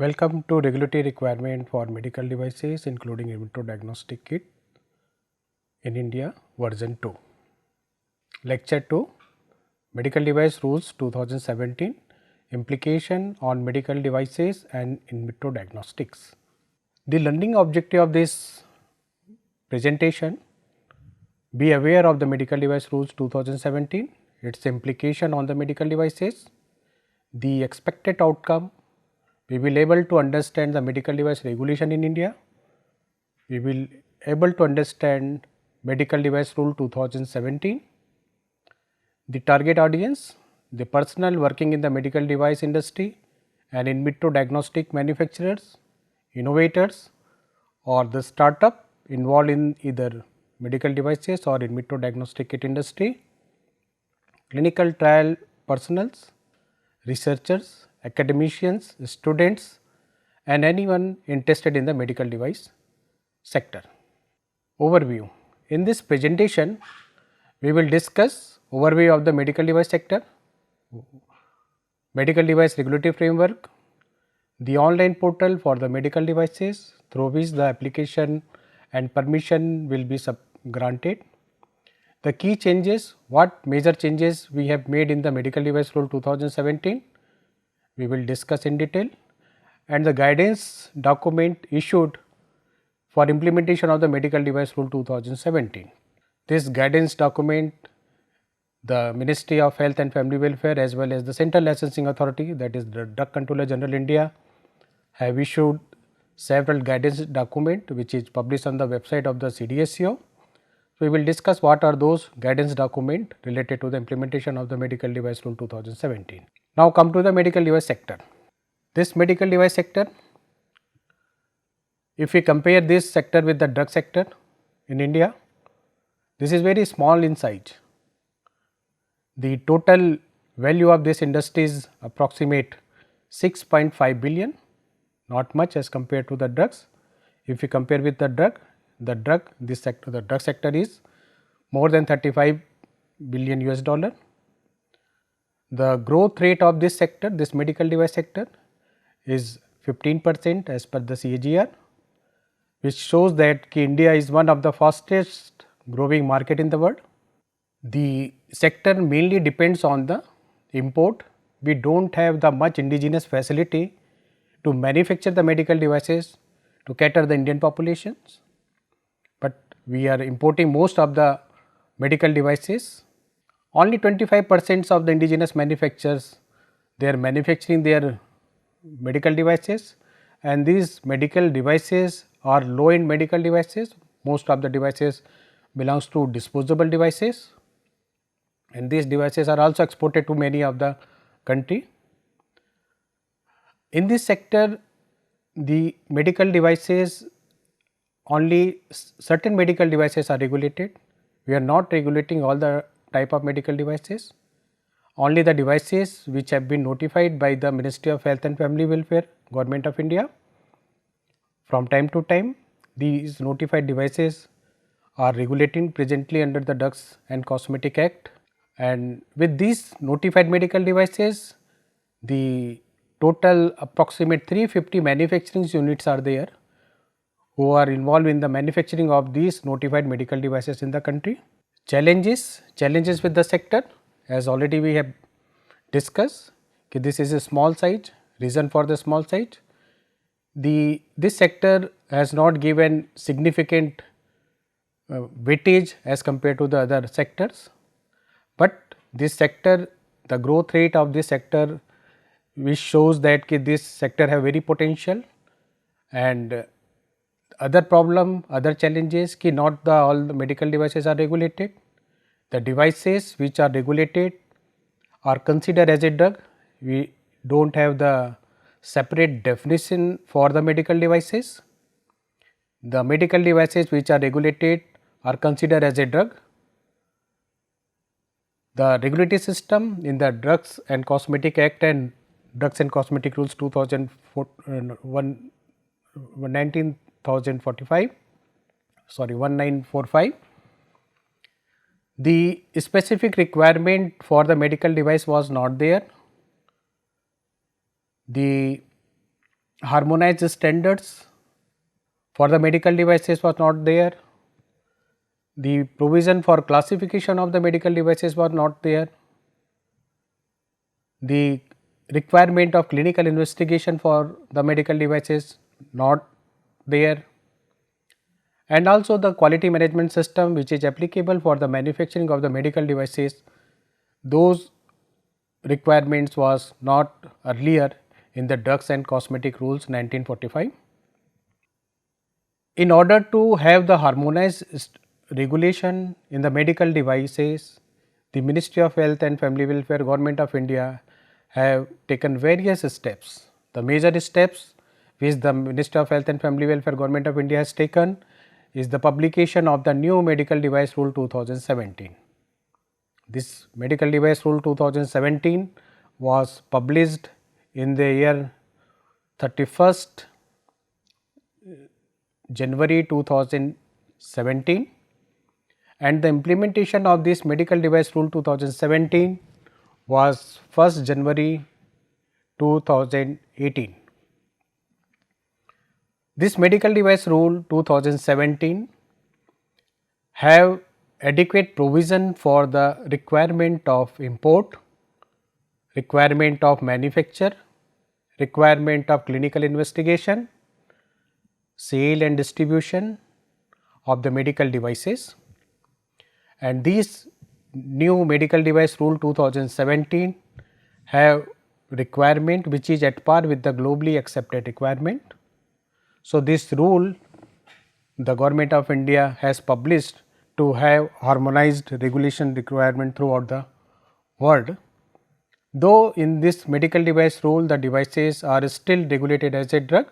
Welcome to regulatory requirement for medical devices including in vitro diagnostic kit in India version 2. Lecture 2 Medical Device Rules 2017 Implication on Medical Devices and in vitro diagnostics. The learning objective of this presentation: be aware of the Medical Device Rules 2017, its implication on the medical devices, the expected outcome. We will able to understand the medical device regulation in India. We will able to understand medical device rule 2017, the target audience, the personnel working in the medical device industry and in vitro diagnostic manufacturers, innovators or the startup involved in either medical devices or in vitro diagnostic kit industry, clinical trial personnels, researchers, academicians, students and anyone interested in the medical device sector. Overview: in this presentation, we will discuss overview of the medical device sector, medical device regulatory framework, the online portal for the medical devices through which the application and permission will be granted, the key changes, what major changes we have made in the medical device rule 2017, we will discuss in detail, and the guidance document issued for implementation of the medical device rule 2017. This guidance document, the Ministry of Health and Family Welfare as well as the Central Licensing Authority, that is the Drug Controller General India, have issued several guidance document which is published on the website of the CDSCO. So, we will discuss what are those guidance document related to the implementation of the medical device rule 2017. Now, come to the medical device sector. This medical device sector, if we compare this sector with the drug sector in India, this is very small in size. The total value of this industry is approximate 6.5 billion, not much as compared to the drugs. If we compare with the drug sector is more than 35 billion US dollar. The growth rate of this sector, this medical device sector, is 15% as per the CAGR, which shows that India is one of the fastest growing market in the world. The sector mainly depends on the import. We do not have the much indigenous facility to manufacture the medical devices to cater the Indian populations, but we are importing most of the medical devices. Only 25% of the indigenous manufacturers, they are manufacturing their medical devices, and these medical devices are low end medical devices. Most of the devices belongs to disposable devices, and these devices are also exported to many of the country. In this sector, the medical devices, only certain medical devices are regulated. We are not regulating all the type of medical devices. Only the devices which have been notified by the Ministry of Health and Family Welfare, Government of India. From time to time, these notified devices are regulating presently under the Drugs and Cosmetic Act, and with these notified medical devices, the total approximate 350 manufacturing units are there who are involved in the manufacturing of these notified medical devices in the country. Challenges with the sector, as already we have discussed, this is a small size. Reason for the small size, this sector has not given significant weightage as compared to the other sectors, but this sector, the growth rate of this sector which shows that this sector have very potential, and other problem, other challenges not all the medical devices are regulated. The devices which are regulated are considered as a drug. We do not have the separate definition for the medical devices. The medical devices which are regulated are considered as a drug. The regulatory system in the Drugs and Cosmetic Act and Drugs and Cosmetic Rules 1945, the specific requirement for the medical device was not there. The harmonized standards for the medical devices was not there. The provision for classification of the medical devices was not there. The requirement of clinical investigation for the medical devices not there, and also the quality management system which is applicable for the manufacturing of the medical devices, those requirements was not earlier in the drugs and cosmetic rules 1945. In order to have the harmonized regulation in the medical devices, the Ministry of Health and Family Welfare, Government of India have taken various steps. The major steps which the Ministry of Health and Family Welfare, Government of India has taken is the publication of the new medical device rule 2017. This medical device rule 2017 was published in the year 31st January 2017, and the implementation of this medical device rule 2017 was 1st January 2018. This medical device rule 2017 have adequate provision for the requirement of import, requirement of manufacture, requirement of clinical investigation, sale and distribution of the medical devices, and these new medical device rule 2017 have requirement which is at par with the globally accepted requirement. So, this rule the Government of India has published to have harmonized regulation requirement throughout the world. Though in this medical device rule the devices are still regulated as a drug,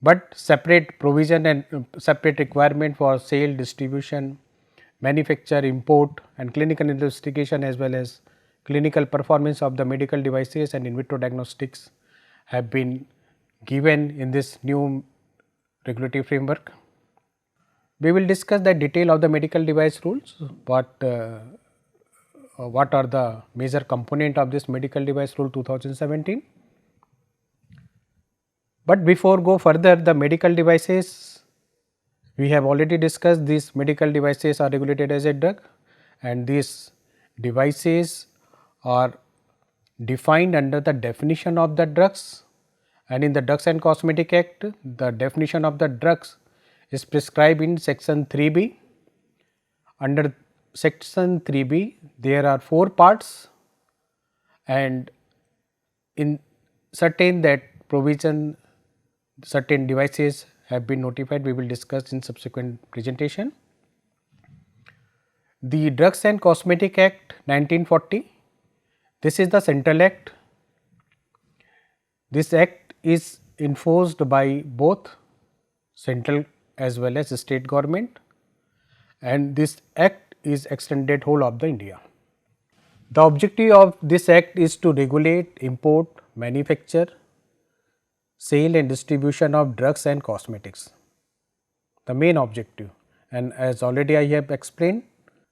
but separate provision and separate requirement for sale, distribution, manufacture, import and clinical investigation as well as clinical performance of the medical devices and in vitro diagnostics have been given in this new regulatory framework. We will discuss the detail of the medical device rules, what are the major component of this medical device rule 2017. But before go further, the medical devices, we have already discussed these medical devices are regulated as a drug, and these devices are defined under the definition of the drugs, and in the Drugs and Cosmetic Act the definition of the drugs is prescribed in section 3B. Under section 3B there are 4 parts, and in certain that provision certain devices have been notified, we will discuss in subsequent presentation. The Drugs and Cosmetic Act 1940, this is the central act. This act is enforced by both central as well as state government, and this act is extended whole of the India. The objective of this act is to regulate import, manufacture, sale and distribution of drugs and cosmetics, the main objective. And as already I have explained,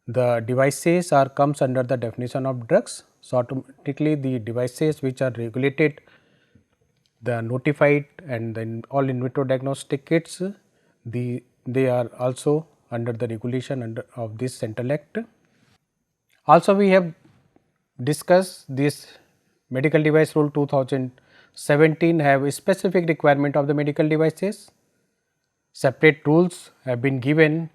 the devices are comes under the definition of drugs. So, automatically the devices which are regulated, the notified and then all in vitro diagnostic kits, they are also under the regulation under of this central act. Also we have discussed this medical device rule 2017 have a specific requirement of the medical devices. Separate rules have been given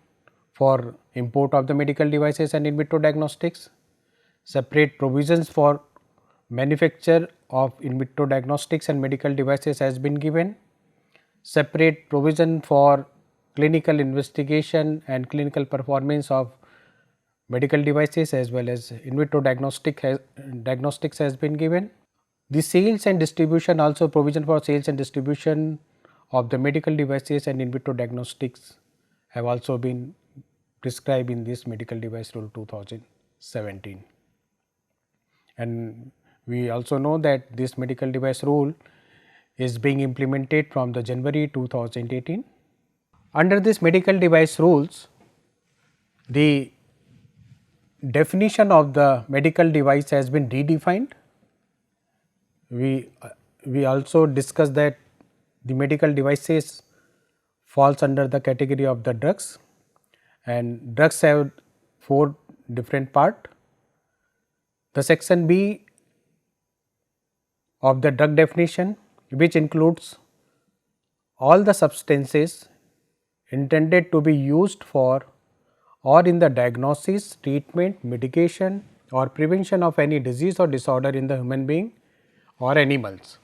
for import of the medical devices and in vitro diagnostics. Separate provisions for manufacture of in vitro diagnostics and medical devices has been given. Separate provision for clinical investigation and clinical performance of medical devices as well as in vitro diagnostics has been given. The sales and distribution, also provision for sales and distribution of the medical devices and in vitro diagnostics have also been prescribed in this medical device rule 2017. And we also know that this medical device rule is being implemented from the January 2018. Under this medical device rules, the definition of the medical device has been redefined. We we also discussed that the medical devices falls under the category of the drugs, and drugs have 4 different part. The section B of the drug definition, which includes all the substances intended to be used for or in the diagnosis, treatment, mitigation or prevention of any disease or disorder in the human being or animals.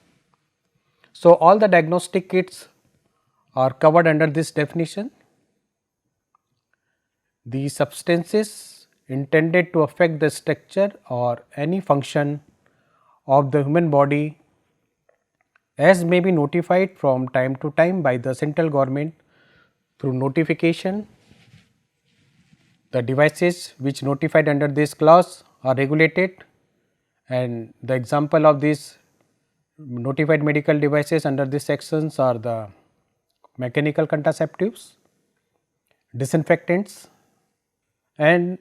So, all the diagnostic kits are covered under this definition. The substances intended to affect the structure or any function of the human body as may be notified from time to time by the central government through notification. The devices which notified under this clause are regulated, and the example of these notified medical devices under these sections are the mechanical contraceptives, disinfectants, and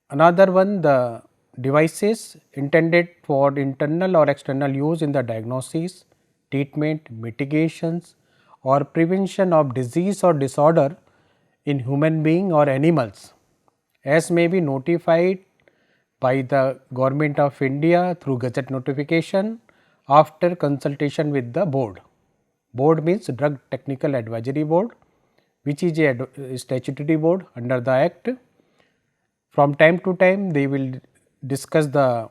another one, the devices intended for internal or external use in the diagnosis, treatment, mitigations or prevention of disease or disorder in human being or animals as may be notified by the Government of India through gazette notification after consultation with the board. Board means Drug Technical Advisory Board, which is a statutory board under the Act. From time to time they will discuss the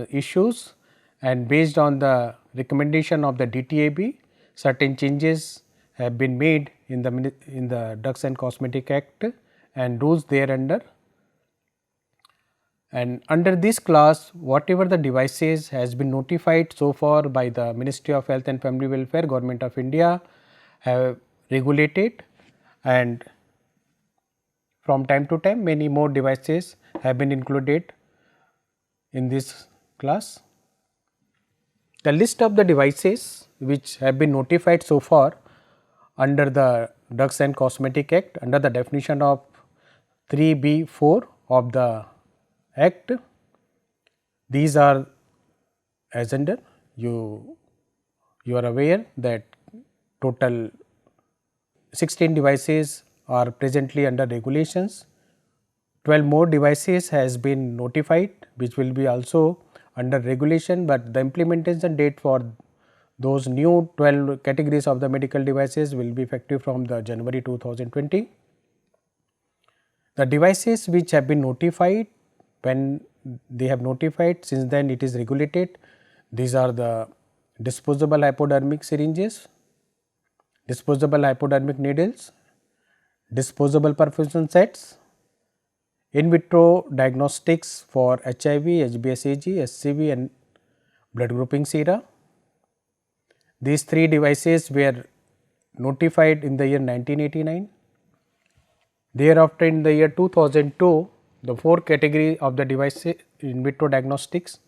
issues, and based on the recommendation of the DTAB, certain changes have been made in the Drugs and Cosmetic Act and rules thereunder. And under this class, whatever the devices has been notified so far by the Ministry of Health and Family Welfare, Government of India have regulated, and from time to time many more devices have been included in this class. The list of the devices which have been notified so far under the Drugs and Cosmetic Act under the definition of 3B4 of the Act, these are as under. You are aware that total 16 devices are presently under regulations. 12 more devices has been notified, which will be also under regulation, but the implementation date for those new 12 categories of the medical devices will be effective from the January 2020. The devices which have been notified, when they have notified, since then it is regulated. These are the disposable hypodermic syringes, disposable hypodermic needles, disposable perfusion sets, in vitro diagnostics for HIV, HBsAg, HCV and blood grouping sera. These 3 devices were notified in the year 1989. Thereafter, in the year 2002, the 4 category of the devices in vitro diagnostics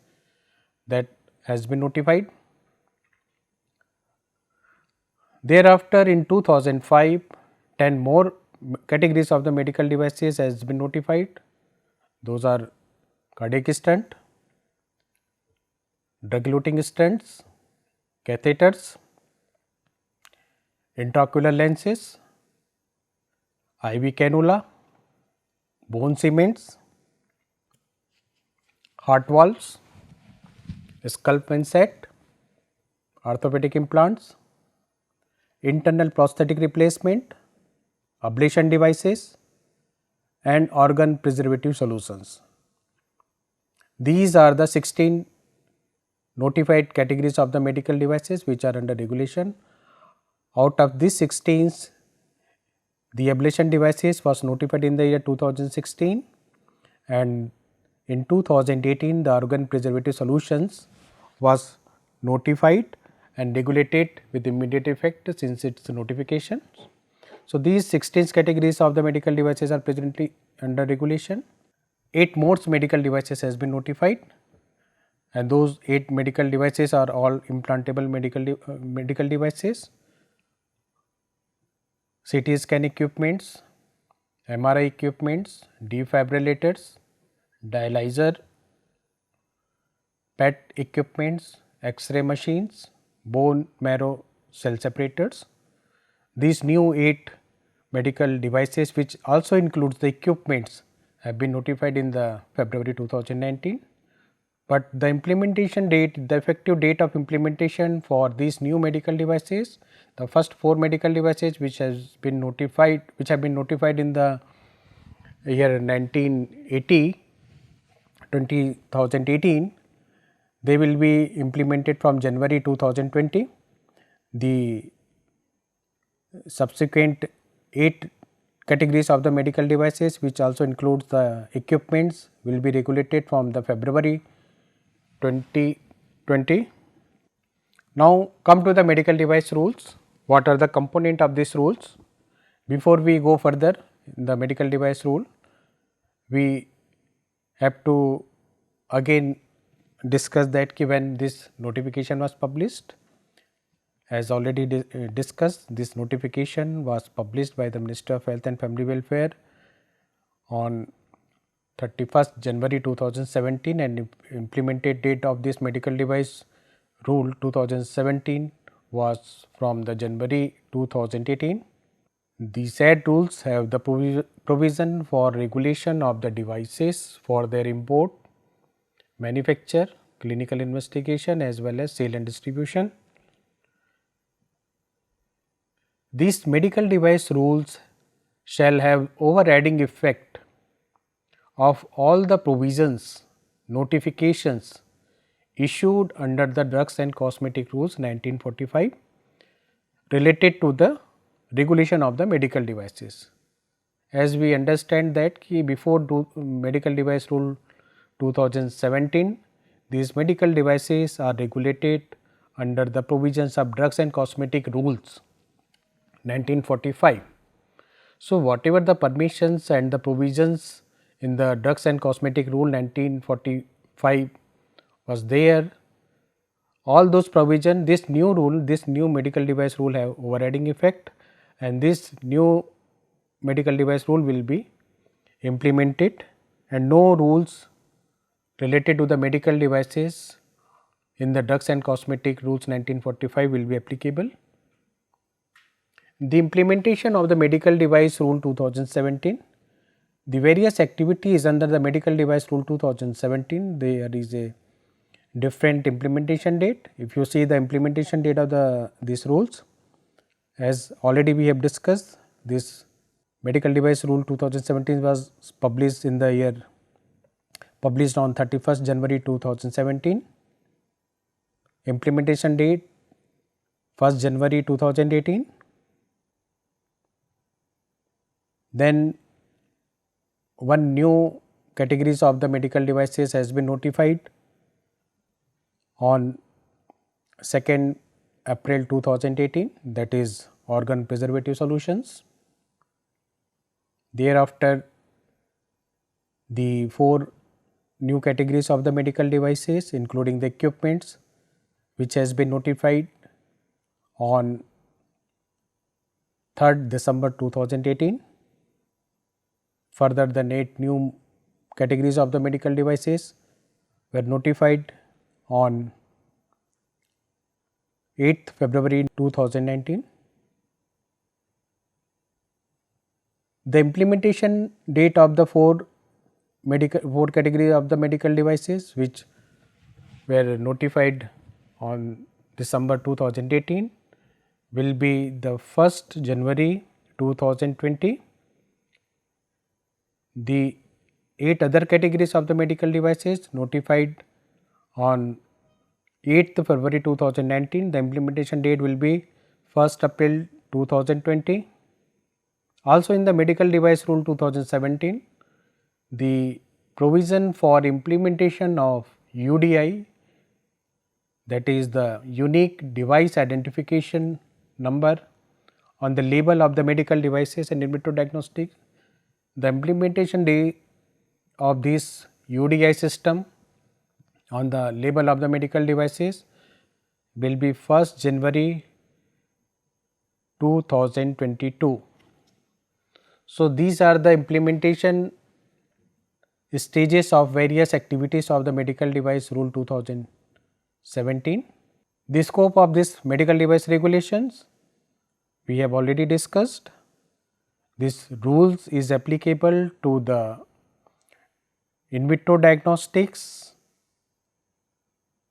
that has been notified. Thereafter, in 2005, 10 more categories of the medical devices has been notified. Those are cardiac stent, drug-eluting stents, catheters, intraocular lenses, IV cannula, bone cements, heart valves, skull pen set, orthopedic implants, internal prosthetic replacement, ablation devices and organ preservative solutions. These are the 16 notified categories of the medical devices which are under regulation. Out of these 16, the ablation devices was notified in the year 2016, and in 2018 the organ preservative solutions was notified and regulated with immediate effect since its notification. So, these 16 categories of the medical devices are presently under regulation. 8 more medical devices has been notified, and those 8 medical devices are all implantable medical devices, CT scan equipments, MRI equipments, defibrillators, dialyzer, PET equipments, X-ray machines, bone marrow cell separators. These new 8 medical devices, which also includes the equipments, have been notified in the February 2019, but the implementation date, the effective date of implementation for these new medical devices, the first 4 medical devices which have been notified in the year 1980, 2018, they will be implemented from January 2020. The subsequent 8 categories of the medical devices, which also includes the equipments, will be regulated from the February 2020. Now come to the medical device rules. What are the component of these rules? Before we go further in the medical device rule, we have to again discuss that when this notification was published. As already discussed, this notification was published by the Ministry of Health and Family Welfare on 31st January 2017, and implemented date of this medical device rule 2017 was from the January 2018. The said rules have the provision for regulation of the devices for their import, manufacture, clinical investigation as well as sale and distribution. These medical device rules shall have overriding effect of all the provisions, notifications issued under the Drugs and Cosmetic Rules 1945 related to the regulation of the medical devices. As we understand that before medical device rule 2017, these medical devices are regulated under the provisions of Drugs and Cosmetic Rules 1945. So, whatever the permissions and the provisions in the Drugs and Cosmetic Rule 1945 was there, all those provision, this new rule, this new medical device rule have overriding effect, and this new medical device rule will be implemented, and no rules related to the medical devices in the Drugs and Cosmetic Rules 1945 will be applicable. The implementation of the medical device rule 2017, the various activities under the medical device rule 2017, there is a different implementation date. If you see the implementation date of these rules, as already we have discussed, this medical device rule 2017 was published in the year, published on 31st January 2017. Implementation date 1st January 2018. Then one new categories of the medical devices has been notified on 2nd April 2018, that is organ preservative solutions. Thereafter, the 4 new categories of the medical devices including the equipments, which has been notified on 3rd December 2018. Further, the 8 new categories of the medical devices were notified on 8th February 2019. The implementation date of the 4 categories of the medical devices which were notified on December 2018 will be the 1st January 2020. The 8 other categories of the medical devices notified on 8th February 2019, the implementation date will be 1st April 2020. Also in the medical device rule 2017, the provision for implementation of UDI, that is the unique device identification number, on the label of the medical devices and in vitro diagnostic. The implementation date of this UDI system on the label of the medical devices will be 1st January 2022. So, these are the implementation stages of various activities of the medical device rule 2017. 17. The scope of this medical device regulations we have already discussed. This rules is applicable to the in vitro diagnostics,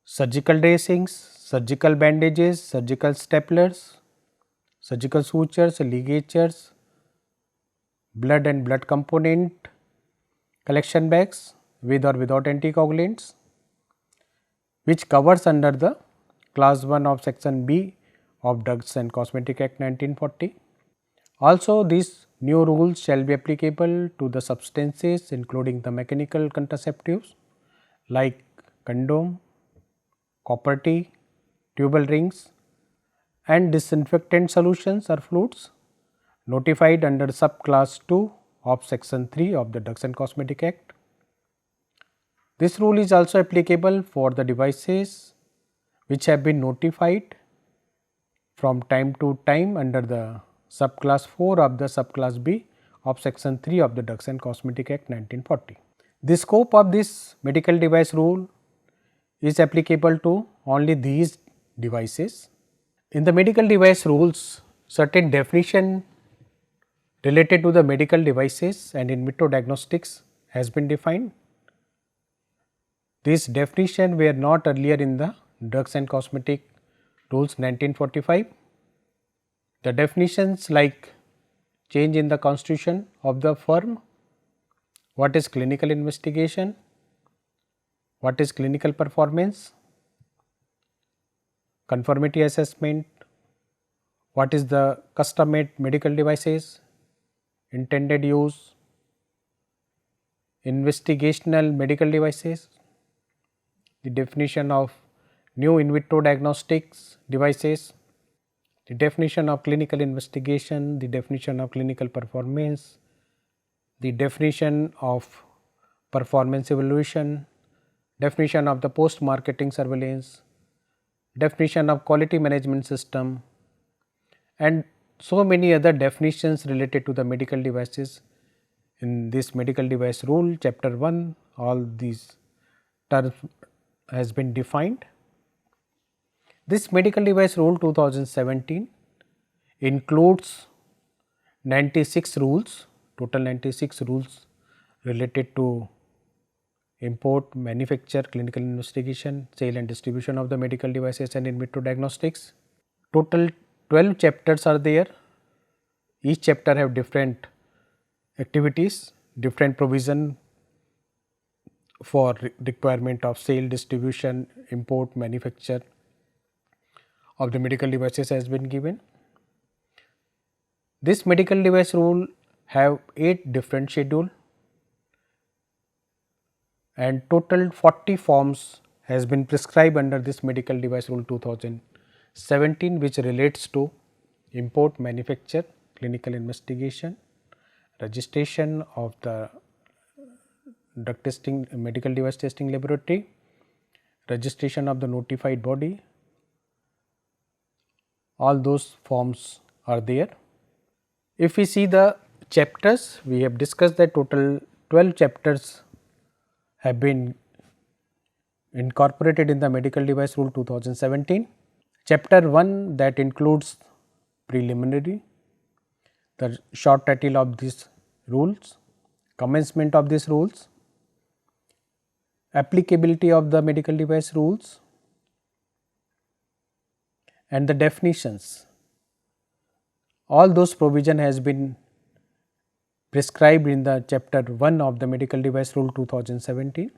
surgical dressings, surgical bandages, surgical staplers, surgical sutures, ligatures, blood and blood component collection bags with or without anticoagulants, which covers under the class 1 of section B of Drugs and Cosmetic Act 1940. Also, these new rules shall be applicable to the substances including the mechanical contraceptives like condom, copper T, tubal rings and disinfectant solutions or fluids notified under subclass 2 of section 3 of the Drugs and Cosmetic Act. This rule is also applicable for the devices which have been notified from time to time under the subclass 4 of the subclass B of section 3 of the Drugs and Cosmetic Act 1940. The scope of this medical device rule is applicable to only these devices. In the medical device rules, certain definition related to the medical devices and in vitro diagnostics has been defined. These definition were not earlier in the Drugs and Cosmetic Rules 1945. The definitions like change in the constitution of the firm, what is clinical investigation, what is clinical performance, conformity assessment, what is the custom made medical devices, intended use, investigational medical devices, the definition of new in vitro diagnostics devices, the definition of clinical investigation, the definition of clinical performance, the definition of performance evaluation, definition of the post marketing surveillance, definition of quality management system and so many other definitions related to the medical devices. In this medical device rule chapter 1, all these terms has been defined. This medical device rule 2017 includes 96 rules, total 96 rules related to import, manufacture, clinical investigation, sale and distribution of the medical devices and in vitro diagnostics. Total 12 chapters are there. Each chapter have different activities, different provision for requirement of sale, distribution, import, manufacture of the medical devices has been given. This medical device rule have 8 different schedule and total 40 forms has been prescribed under this medical device rule 2017, which relates to import, manufacture, clinical investigation, registration of the drug testing, medical device testing laboratory, registration of the notified body, all those forms are there. If we see the chapters, we have discussed that total 12 chapters have been incorporated in the medical device rule 2017. Chapter 1 that includes preliminary, the short title of these rules, commencement of these rules, applicability of the medical device rules and the definitions. All those provision has been prescribed in the chapter 1 of the medical device rule 2017.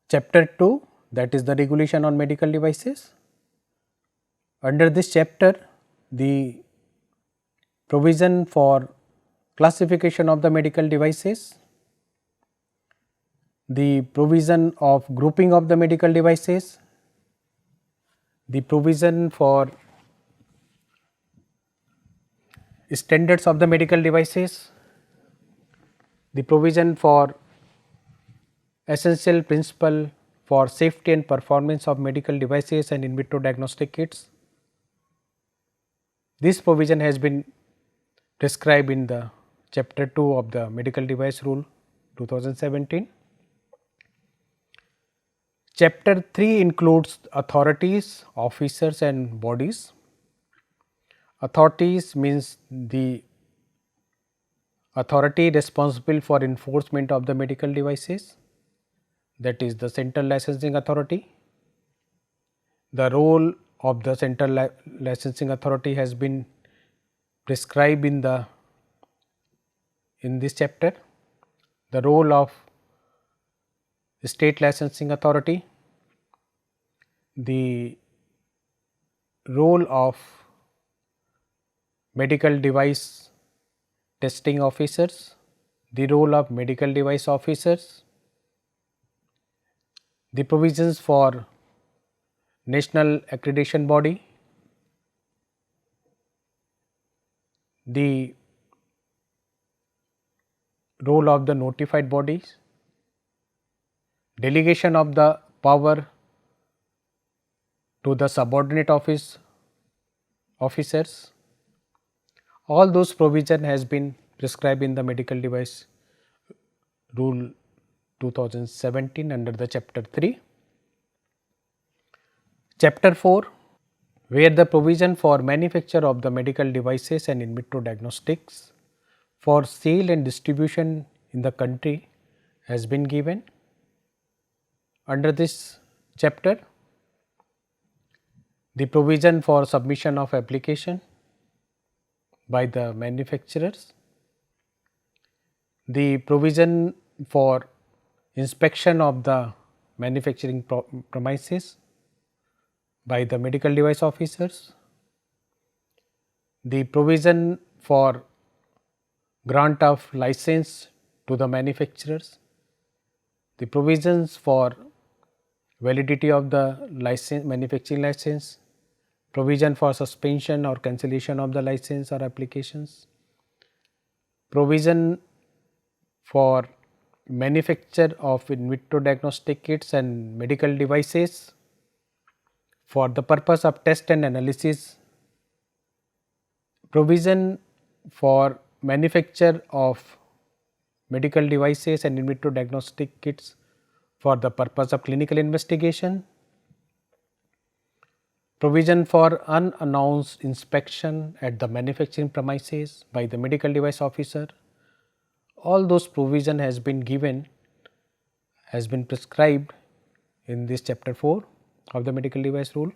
Chapter 2 that is the regulation on medical devices. Under this chapter the provision for classification of the medical devices, the provision of grouping of the medical devices, the provision for standards of the medical devices, the provision for essential principle for safety and performance of medical devices and in vitro diagnostic kits. This provision has been prescribed in the chapter 2 of the medical device rule 2017. Chapter 3 includes authorities, officers and bodies. Authorities means the authority responsible for enforcement of the medical devices, that is the Central Licensing Authority. The role of the Central Licensing Authority has been prescribed in this chapter. The role of State Licensing Authority, the role of medical device testing officers, the role of medical device officers, the provisions for national accreditation body, the role of the notified bodies, delegation of the power to the subordinate officers. All those provision has been prescribed in the medical device rule 2017 under the chapter 3. Chapter 4, where the provision for manufacture of the medical devices and in vitro diagnostics for sale and distribution in the country has been given. Under this chapter, the provision for submission of application by the manufacturers, the provision for inspection of the manufacturing premises by the medical device officers, the provision for grant of license to the manufacturers, the provisions for validity of the license, manufacturing license, provision for suspension or cancellation of the license or applications, provision for manufacture of in vitro diagnostic kits and medical devices for the purpose of test and analysis, provision for manufacture of medical devices and in vitro diagnostic kits for the purpose of clinical investigation, provision for unannounced inspection at the manufacturing premises by the medical device officer. All those provision has been given, has been prescribed in this chapter 4 of the medical device rule.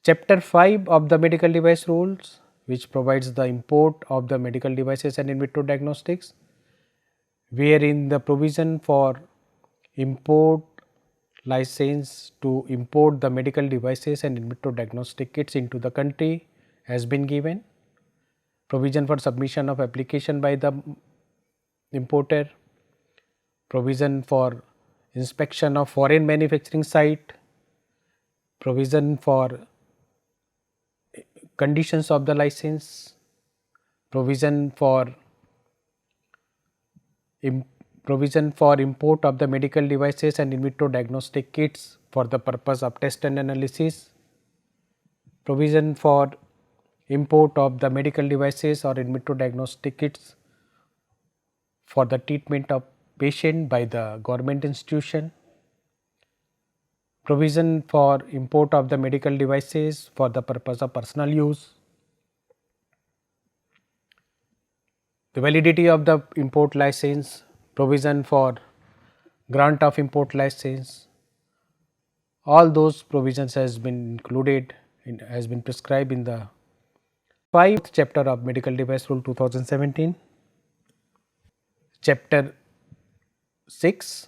Chapter 5 of the medical device rules, which provides the import of the medical devices and in vitro diagnostics, wherein the provision for import license to import the medical devices and in vitro diagnostic kits into the country has been given, provision for submission of application by the importer, provision for inspection of foreign manufacturing site, provision for conditions of the license, provision for import of the medical devices and in vitro diagnostic kits for the purpose of test and analysis, provision for import of the medical devices or in vitro diagnostic kits for the treatment of patient by the government institution, provision for import of the medical devices for the purpose of personal use, the validity of the import license, provision for grant of import license, all those provisions has been included has been prescribed in the 5th chapter of medical device rule 2017. Chapter 6,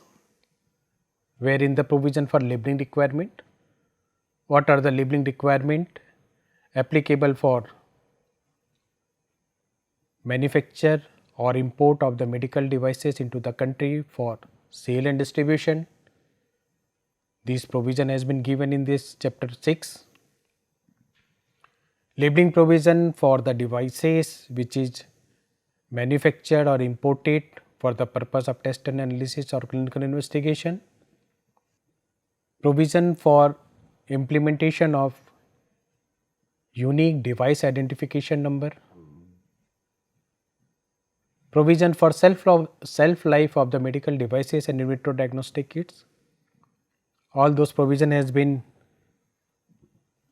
wherein the provision for labeling requirement. What are the labeling requirement applicable for manufacture or import of the medical devices into the country for sale and distribution? This provision has been given in this chapter 6. Labeling provision for the devices which is manufactured or imported for the purpose of test and analysis or clinical investigation. Provision for implementation of unique device identification number. Provision for shelf life of the medical devices and in vitro diagnostic kits. All those provision has been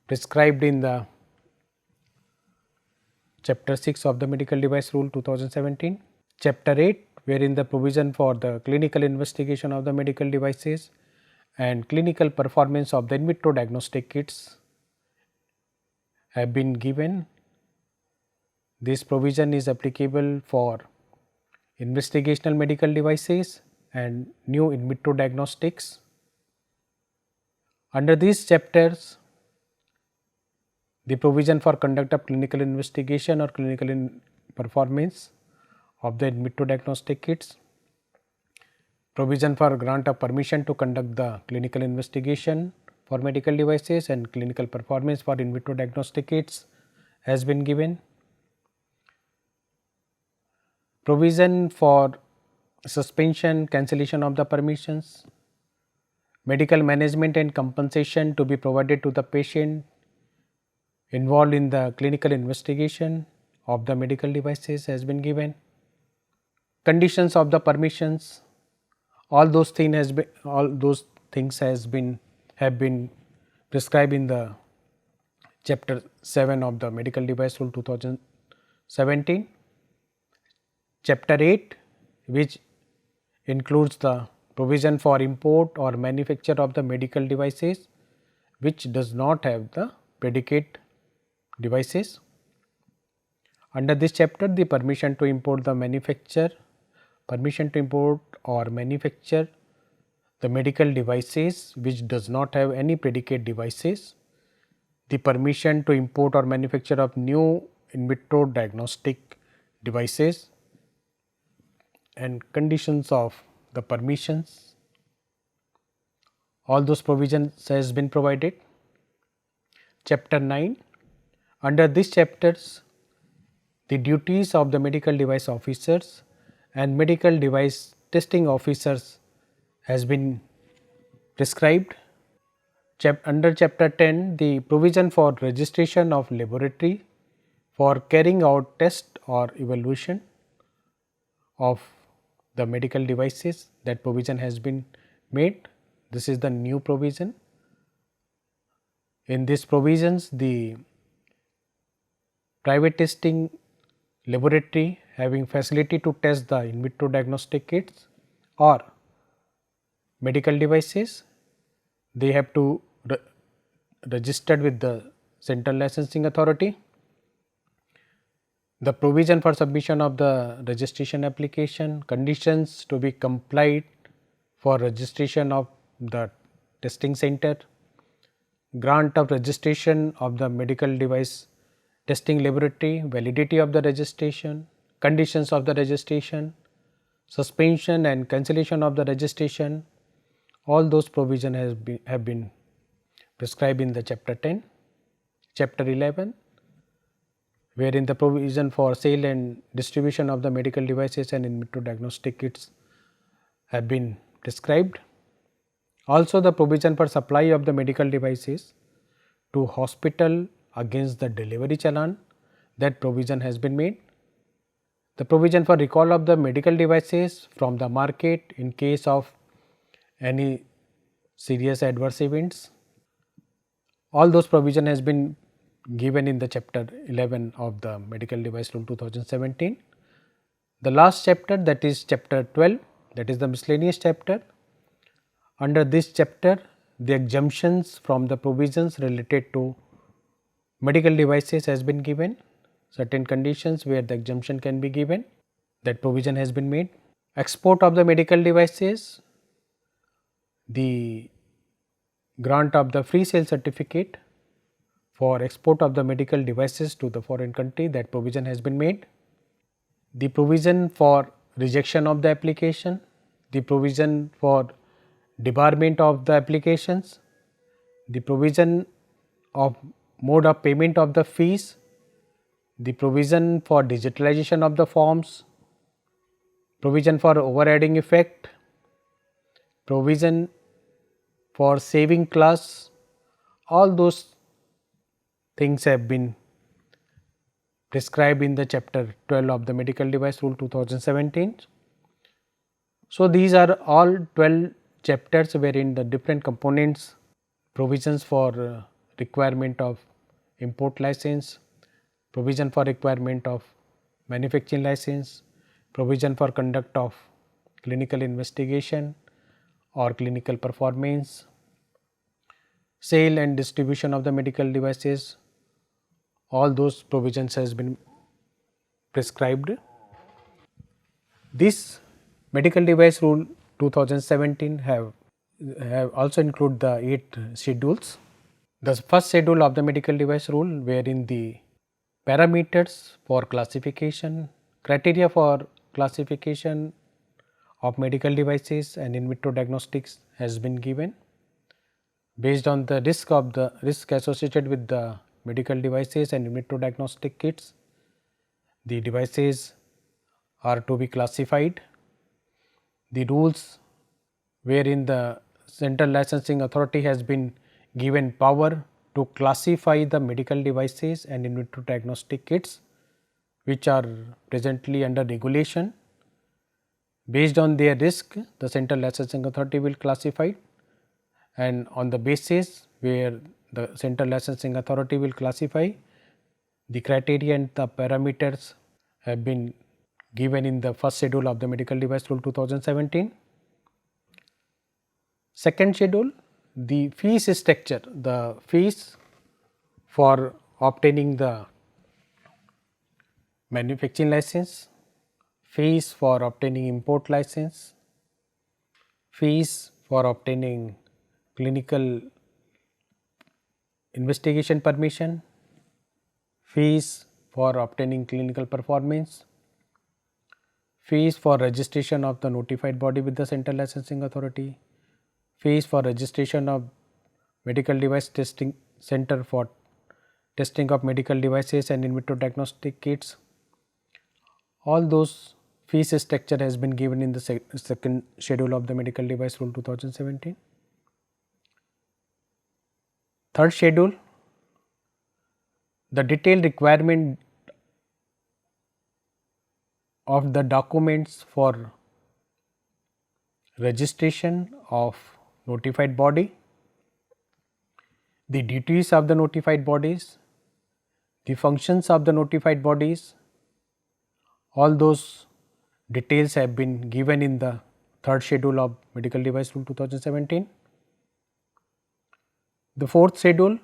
prescribed in the chapter 6 of the medical device rule 2017. Chapter 8, wherein the provision for the clinical investigation of the medical devices and clinical performance of the in vitro diagnostic kits have been given. This provision is applicable for investigational medical devices and new in vitro diagnostics. Under these chapters, the provision for conduct of clinical investigation or clinical performance of the in vitro diagnostic kits, provision for grant of permission to conduct the clinical investigation for medical devices and clinical performance for in vitro diagnostic kits has been given. Provision for suspension, cancellation of the permissions, medical management and compensation to be provided to the patient involved in the clinical investigation of the medical devices has been given. Conditions of the permissions, all those things have been prescribed in the chapter 7 of the medical device rule 2017. Chapter 8, which includes the provision for import or manufacture of the medical devices which does not have the predicate devices. Under this chapter, the permission to import or manufacture the medical devices which does not have any predicate devices, the permission to import or manufacture of new in vitro diagnostic devices and conditions of the permissions, all those provisions has been provided. Chapter 9, under these chapters, the duties of the medical device officers and medical device testing officers has been prescribed. Under chapter 10, the provision for registration of laboratory for carrying out test or evaluation of the medical devices, that provision has been made. This is the new provision. In these provisions, the private testing laboratory having facility to test the in vitro diagnostic kits or medical devices, they have to register with the central licensing authority. The provision for submission of the registration application, conditions to be complied for registration of the testing center, grant of registration of the medical device testing laboratory, validity of the registration, conditions of the registration, suspension and cancellation of the registration, all those provisions have been prescribed in the chapter 10. Chapter 11, wherein the provision for sale and distribution of the medical devices and in vitro diagnostic kits have been prescribed. Also, the provision for supply of the medical devices to hospital against the delivery challan, that provision has been made. The provision for recall of the medical devices from the market in case of any serious adverse events, all those provision has been given in the chapter 11 of the medical device rule 2017. The last chapter, that is chapter 12, that is the miscellaneous chapter. Under this chapter, the exemptions from the provisions related to medical devices has been given, certain conditions where the exemption can be given, that provision has been made. Export of the medical devices, the grant of the free sale certificate for export of the medical devices to the foreign country, that provision has been made. The provision for rejection of the application, the provision for debarment of the applications, the provision of mode of payment of the fees, the provision for digitalization of the forms, provision for overriding effect, provision for saving clause, all those things have been prescribed in the chapter 12 of the medical device rule 2017. So, these are all 12 chapters wherein the different components, provisions for requirement of import license, provision for requirement of manufacturing license, provision for conduct of clinical investigation or clinical performance, sale and distribution of the medical devices, all those provisions has been prescribed. This medical device rule 2017 have also include the 8 schedules. The first schedule of the medical device rule, wherein the parameters for classification, criteria for classification of medical devices and in vitro diagnostics has been given based on the risk associated with the medical devices and in vitro diagnostic kits. The devices are to be classified. The rules wherein the Central Licensing Authority has been given power to classify the medical devices and in vitro diagnostic kits which are presently under regulation. Based on their risk, the Central Licensing Authority will classify, and on the basis where the Central Licensing Authority will classify, the criteria and the parameters have been given in the first schedule of the medical device rule 2017. Second schedule, the fees structure, the fees for obtaining the manufacturing license, fees for obtaining import license, fees for obtaining clinical investigation permission, fees for obtaining clinical performance, fees for registration of the notified body with the Central Licensing Authority, fees for registration of medical device testing center for testing of medical devices and in vitro diagnostic kits. All those fees structure has been given in the second schedule of the medical device rule 2017. Third schedule, the detailed requirement of the documents for registration of notified body, the duties of the notified bodies, the functions of the notified bodies, all those details have been given in the third schedule of medical device rule 2017. The fourth schedule,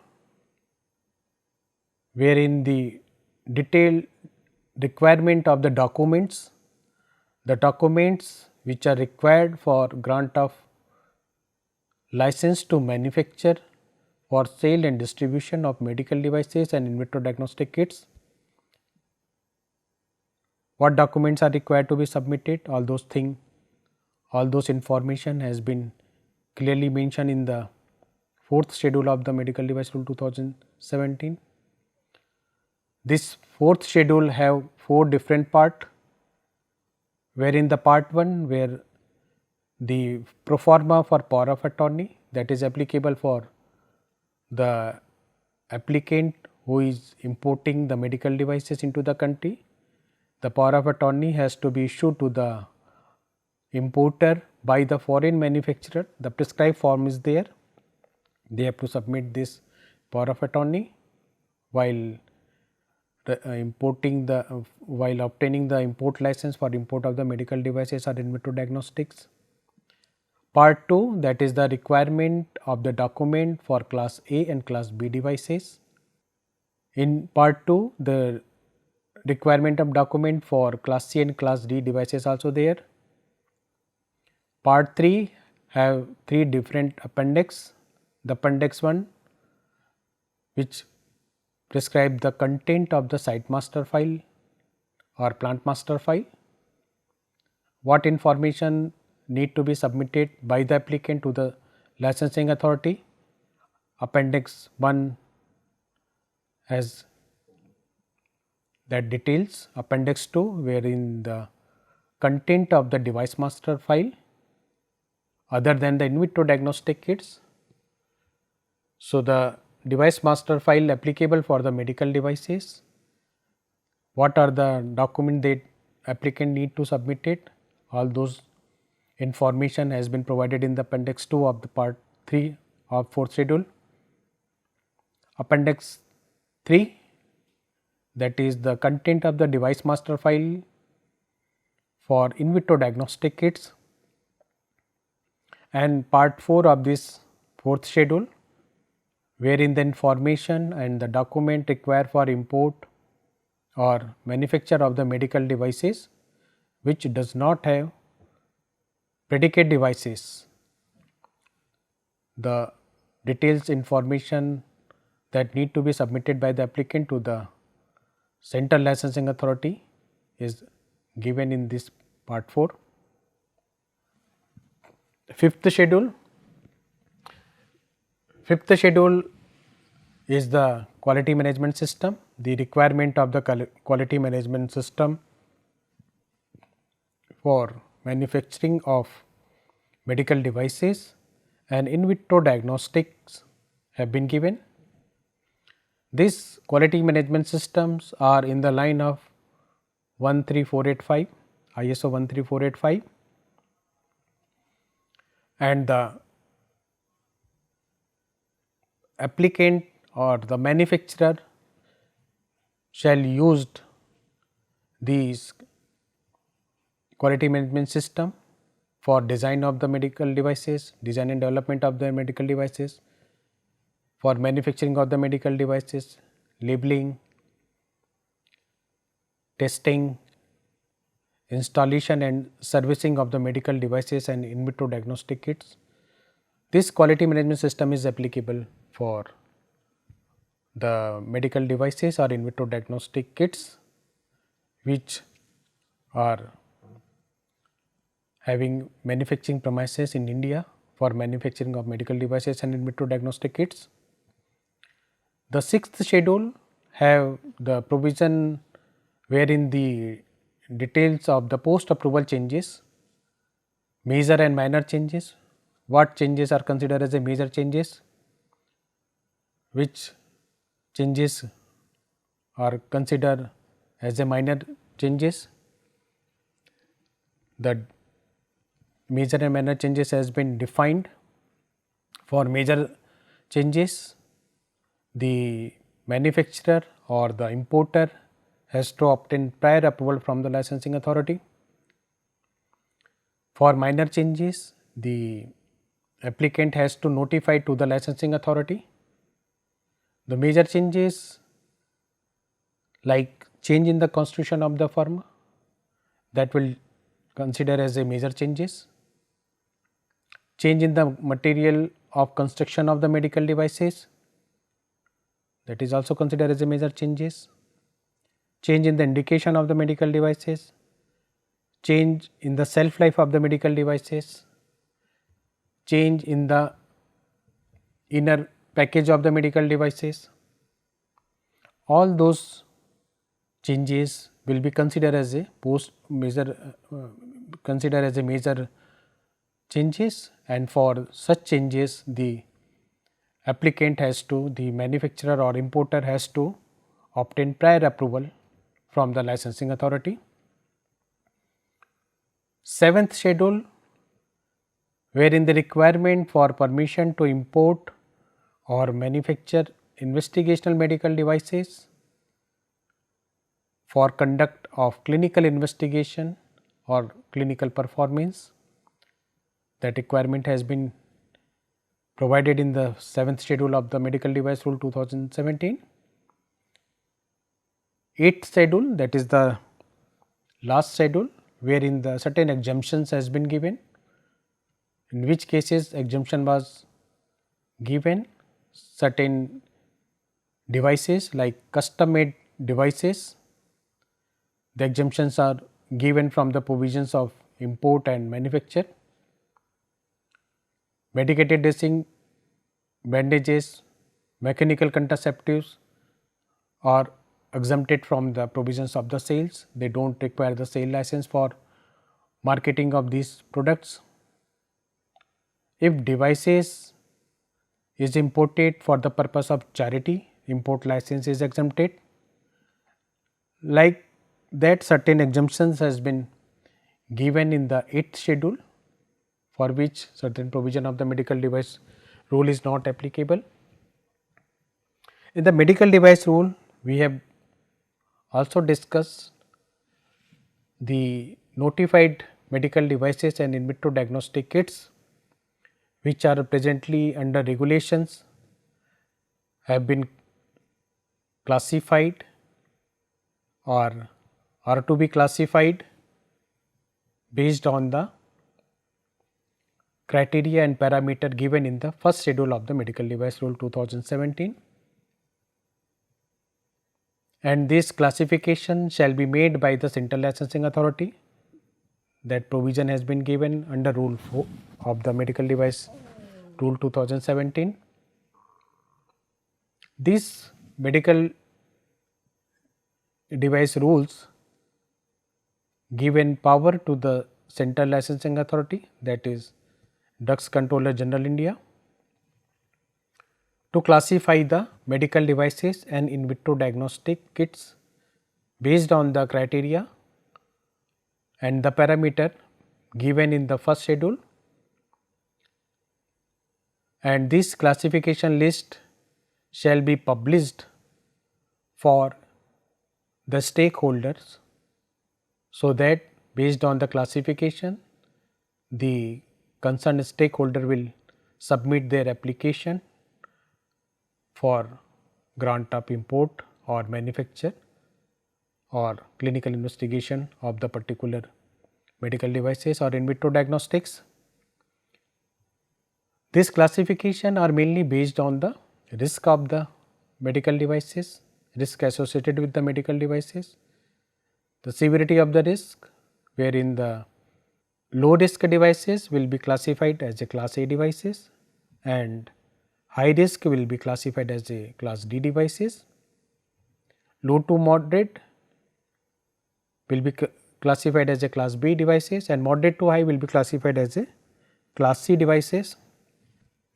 wherein the detailed requirement of the documents which are required for grant of license to manufacture, for sale and distribution of medical devices and in vitro diagnostic kits. What documents are required to be submitted, all those things, all those information has been clearly mentioned in the fourth schedule of the medical device rule 2017. This fourth schedule have 4 different part, wherein the part 1 where the pro forma for power of attorney, that is applicable for the applicant who is importing the medical devices into the country. The power of attorney has to be issued to the importer by the foreign manufacturer. The prescribed form is there. They have to submit this power of attorney while while obtaining the import license for import of the medical devices or in vitro diagnostics. Part 2, that is the requirement of the document for class A and class B devices. In part 2, the requirement of document for class C and class D devices also there. Part 3 have 3 different appendix. The appendix 1 which prescribe the content of the site master file or plant master file, what information need to be submitted by the applicant to the licensing authority. Appendix 1 has that details. Appendix 2 wherein the content of the device master file other than the in vitro diagnostic kits. So, the device master file applicable for the medical devices, what are the document that applicant need to submit it, all those information has been provided in the appendix 2 of the part 3 of 4th schedule. Appendix 3, that is the content of the device master file for in vitro diagnostic kits, and part 4 of this 4th schedule, wherein the information and the document required for import or manufacture of the medical devices which does not have predicate devices. The details information that need to be submitted by the applicant to the Central Licensing Authority is given in this part 4. 5th schedule. 5th schedule is the quality management system. The requirement of the quality management system for manufacturing of medical devices and in vitro diagnostics have been given. These quality management systems are in the line of 13485, ISO 13485, and the applicant or the manufacturer shall use these quality management system for design of the medical devices, design and development of the medical devices, for manufacturing of the medical devices, labeling, testing, installation and servicing of the medical devices and in vitro diagnostic kits. This quality management system is applicable for the medical devices or in vitro diagnostic kits which are having manufacturing premises in India for manufacturing of medical devices and in vitro diagnostic kits. The 6th schedule have the provision wherein the details of the post approval changes, major and minor changes, what changes are considered as a major changes, which changes are considered as a minor changes. The major and minor changes has been defined. For major changes, the manufacturer or the importer has to obtain prior approval from the licensing authority. For minor changes, the applicant has to notify to the licensing authority. The major changes like change in the constitution of the firm, that will consider as a major changes. Change in the material of construction of the medical devices, that is also considered as a major changes. Change in the indication of the medical devices, change in the shelf life of the medical devices, change in the inner package of the medical devices. All those changes will be considered as a major changes, and for such changes the applicant has to, the manufacturer or importer has to obtain prior approval from the licensing authority. 7th schedule, wherein the requirement for permission to import or manufacture investigational medical devices for conduct of clinical investigation or clinical performance, that requirement has been provided in the 7th schedule of the medical device rule 2017. 8th schedule, that is the last schedule, wherein the certain exemptions has been given, in which cases exemption was given. Certain devices like custom made devices, the exemptions are given from the provisions of import and manufacture. Medicated dressing, bandages, mechanical contraceptives are exempted from the provisions of the sales. They do not require the sale license for marketing of these products. If devices is imported for the purpose of charity, import license is exempted. Like that, certain exemptions has been given in the 8th schedule, for which certain provision of the medical device rule is not applicable. In the medical device rule, we have also discussed the notified medical devices and in vitro diagnostic kits which are presently under regulations have been classified or are to be classified based on the criteria and parameter given in the first schedule of the medical device rule 2017, and this classification shall be made by the central licensing authority. That provision has been given under rule 4 of the medical device rule 2017. These medical device rules given power to the central licensing authority, that is Drugs Controller General India, to classify the medical devices and in vitro diagnostic kits based on the criteria and the parameter given in the first schedule, and this classification list shall be published for the stakeholders, so that based on the classification the concerned stakeholder will submit their application for grant of import or manufacture or clinical investigation of the particular medical devices or in vitro diagnostics. This classification are mainly based on the risk of the medical devices, risk associated with the medical devices, the severity of the risk, wherein the low risk devices will be classified as a class A devices and high risk will be classified as a class D devices. Low to moderate will be classified as a class B devices and moderate to high will be classified as a class C devices.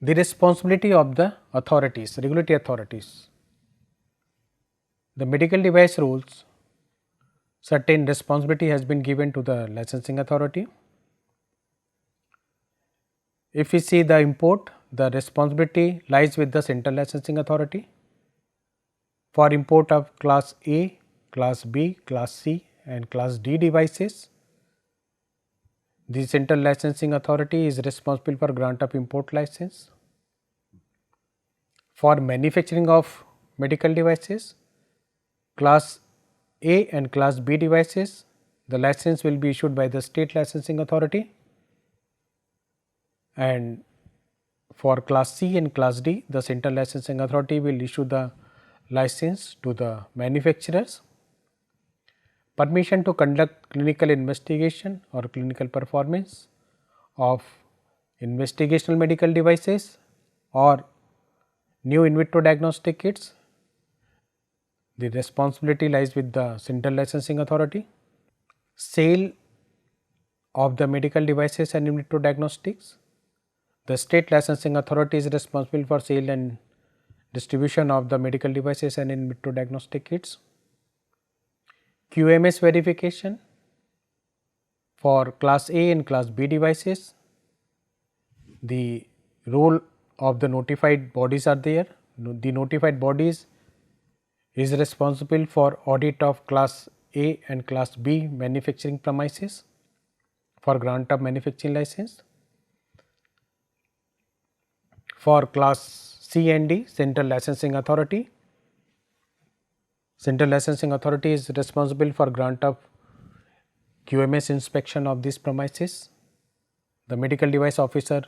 The responsibility of the authorities, regulatory authorities. The medical device rules, certain responsibility has been given to the licensing authority. If we see the import, the responsibility lies with the central licensing authority for import of class A, class B, class C and class D devices. The central licensing authority is responsible for grant of import license. For manufacturing of medical devices, class A and class B devices, the license will be issued by the state licensing authority, and for class C and class D, the central licensing authority will issue the license to the manufacturers. Permission to conduct clinical investigation or clinical performance of investigational medical devices or new in vitro diagnostic kits, the responsibility lies with the central licensing authority. Sale of the medical devices and in vitro diagnostics, the state licensing authority is responsible for sale and distribution of the medical devices and in vitro diagnostic kits. QMS verification for class A and class B devices, the role of the notified bodies are there. The notified bodies is responsible for audit of class A and class B manufacturing premises for grant of manufacturing license. For class C and D, central licensing authority. Central licensing authority is responsible for grant of QMS inspection of these premises. The medical device officer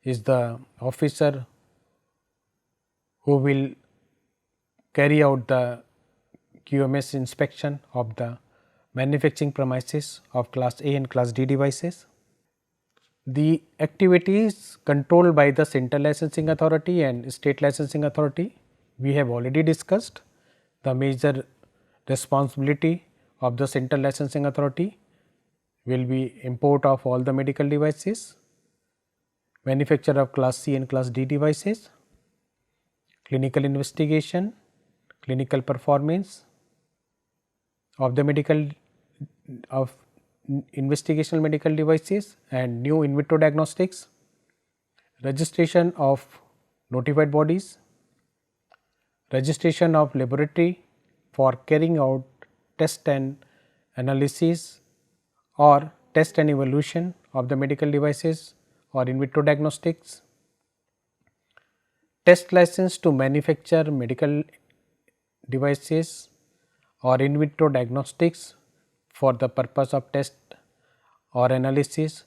is the officer who will carry out the QMS inspection of the manufacturing premises of class A and class D devices. The activities controlled by the central licensing authority and state licensing authority, we have already discussed. The major responsibility of the central licensing authority will be import of all the medical devices, manufacture of class C and class D devices, clinical investigation, clinical performance of the medical investigational medical devices and new in vitro diagnostics, registration of notified bodies, registration of laboratory for carrying out test and analysis or test and evaluation of the medical devices or in vitro diagnostics, test license to manufacture medical devices or in vitro diagnostics for the purpose of test or analysis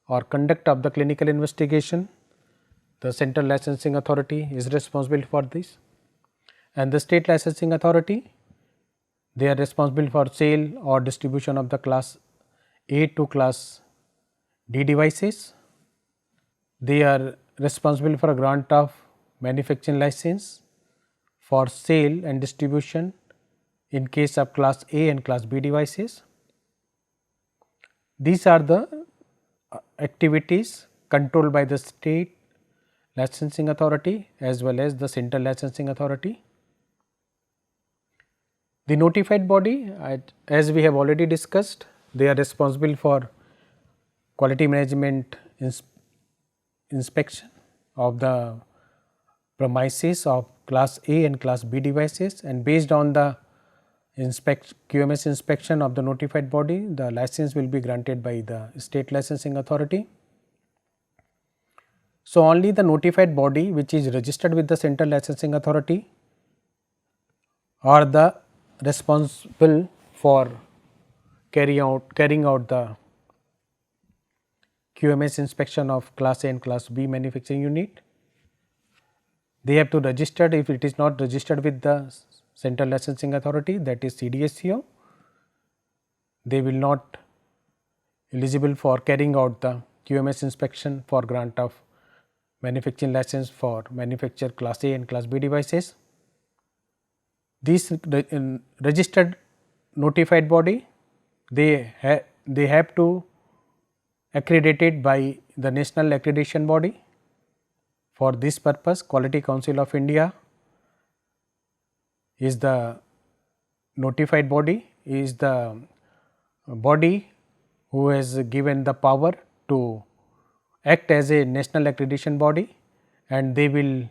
or conduct of the clinical investigation. The central licensing authority is responsible for this, and the state licensing authority, they are responsible for sale or distribution of the class A to class D devices. They are responsible for a grant of manufacturing license for sale and distribution in case of class A and class B devices. These are the activities controlled by the state licensing authority as well as the central licensing authority. The notified body, as we have already discussed, they are responsible for quality management inspection of the premises of class A and class B devices, and based on the QMS inspection of the notified body, the license will be granted by the state licensing authority. So, only the notified body which is registered with the central licensing authority are the responsible for carrying out the QMS inspection of class A and class B manufacturing unit. They have to register. If it is not registered with the central licensing authority, that is CDSCO, they will not eligible for carrying out the QMS inspection for grant of manufacturing license for manufacture class A and class B devices. These registered notified body, they have to accredited by the national accreditation body. For this purpose, Quality Council of India is the notified body, is the body who has given the power to act as a national accreditation body, and they will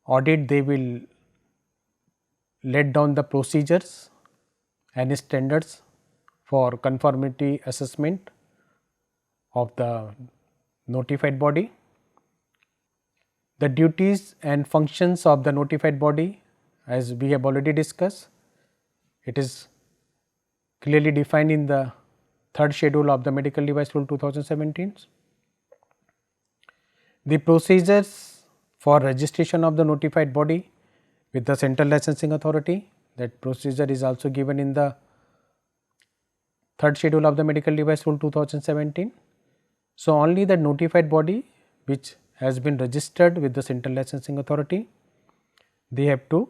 audit, they will let down the procedures and standards for conformity assessment of the notified body. The duties and functions of the notified body, as we have already discussed, it is clearly defined in the third schedule of the Medical Device Rule 2017. The procedures for registration of the notified body with the central licensing authority, that procedure is also given in the third schedule of the Medical Device Rule 2017. So, only the notified body which has been registered with the central licensing authority, they have to,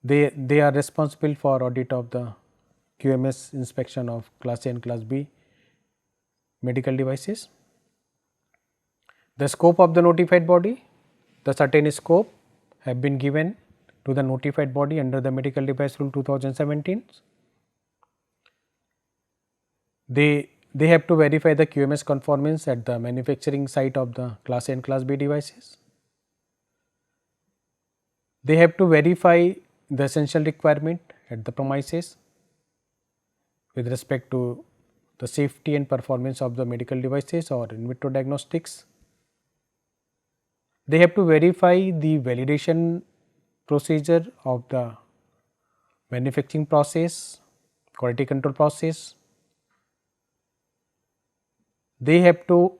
they are responsible for audit of the QMS inspection of class A and class B medical devices. The scope of the notified body, the certain scope have been given to the notified body under the Medical Device Rule 2017. They have to verify the QMS conformance at the manufacturing site of the class A and class B devices. They have to verify the essential requirement at the premises with respect to the safety and performance of the medical devices or in vitro diagnostics. They have to verify the validation procedure of the manufacturing process, quality control process. They have to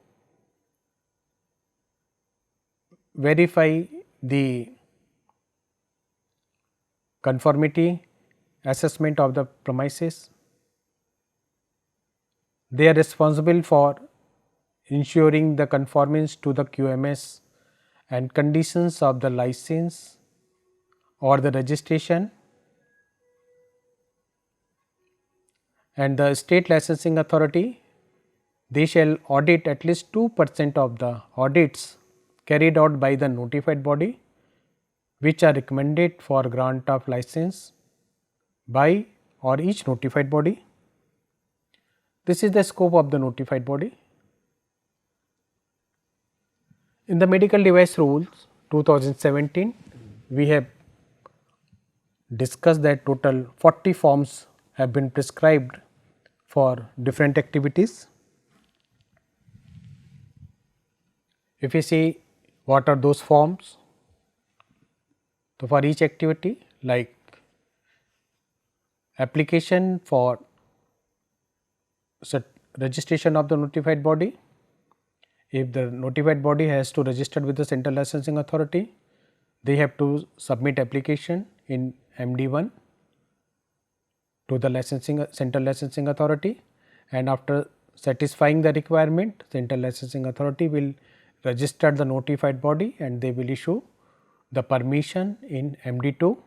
verify the conformity assessment of the premises. They are responsible for ensuring the conformance to the QMS and conditions of the license or the registration, and the state licensing authority, they shall audit at least 2% of the audits carried out by the notified body which are recommended for grant of license by or each notified body. This is the scope of the notified body. In the medical device rules 2017, we have discussed that total 40 forms have been prescribed for different activities. If you see what are those forms, so for each activity, like application for registration of the notified body, if the notified body has to register with the central licensing authority, they have to submit application in MD1 to the central licensing authority, and after satisfying the requirement, central licensing authority will register the notified body and they will issue the permission in MD2.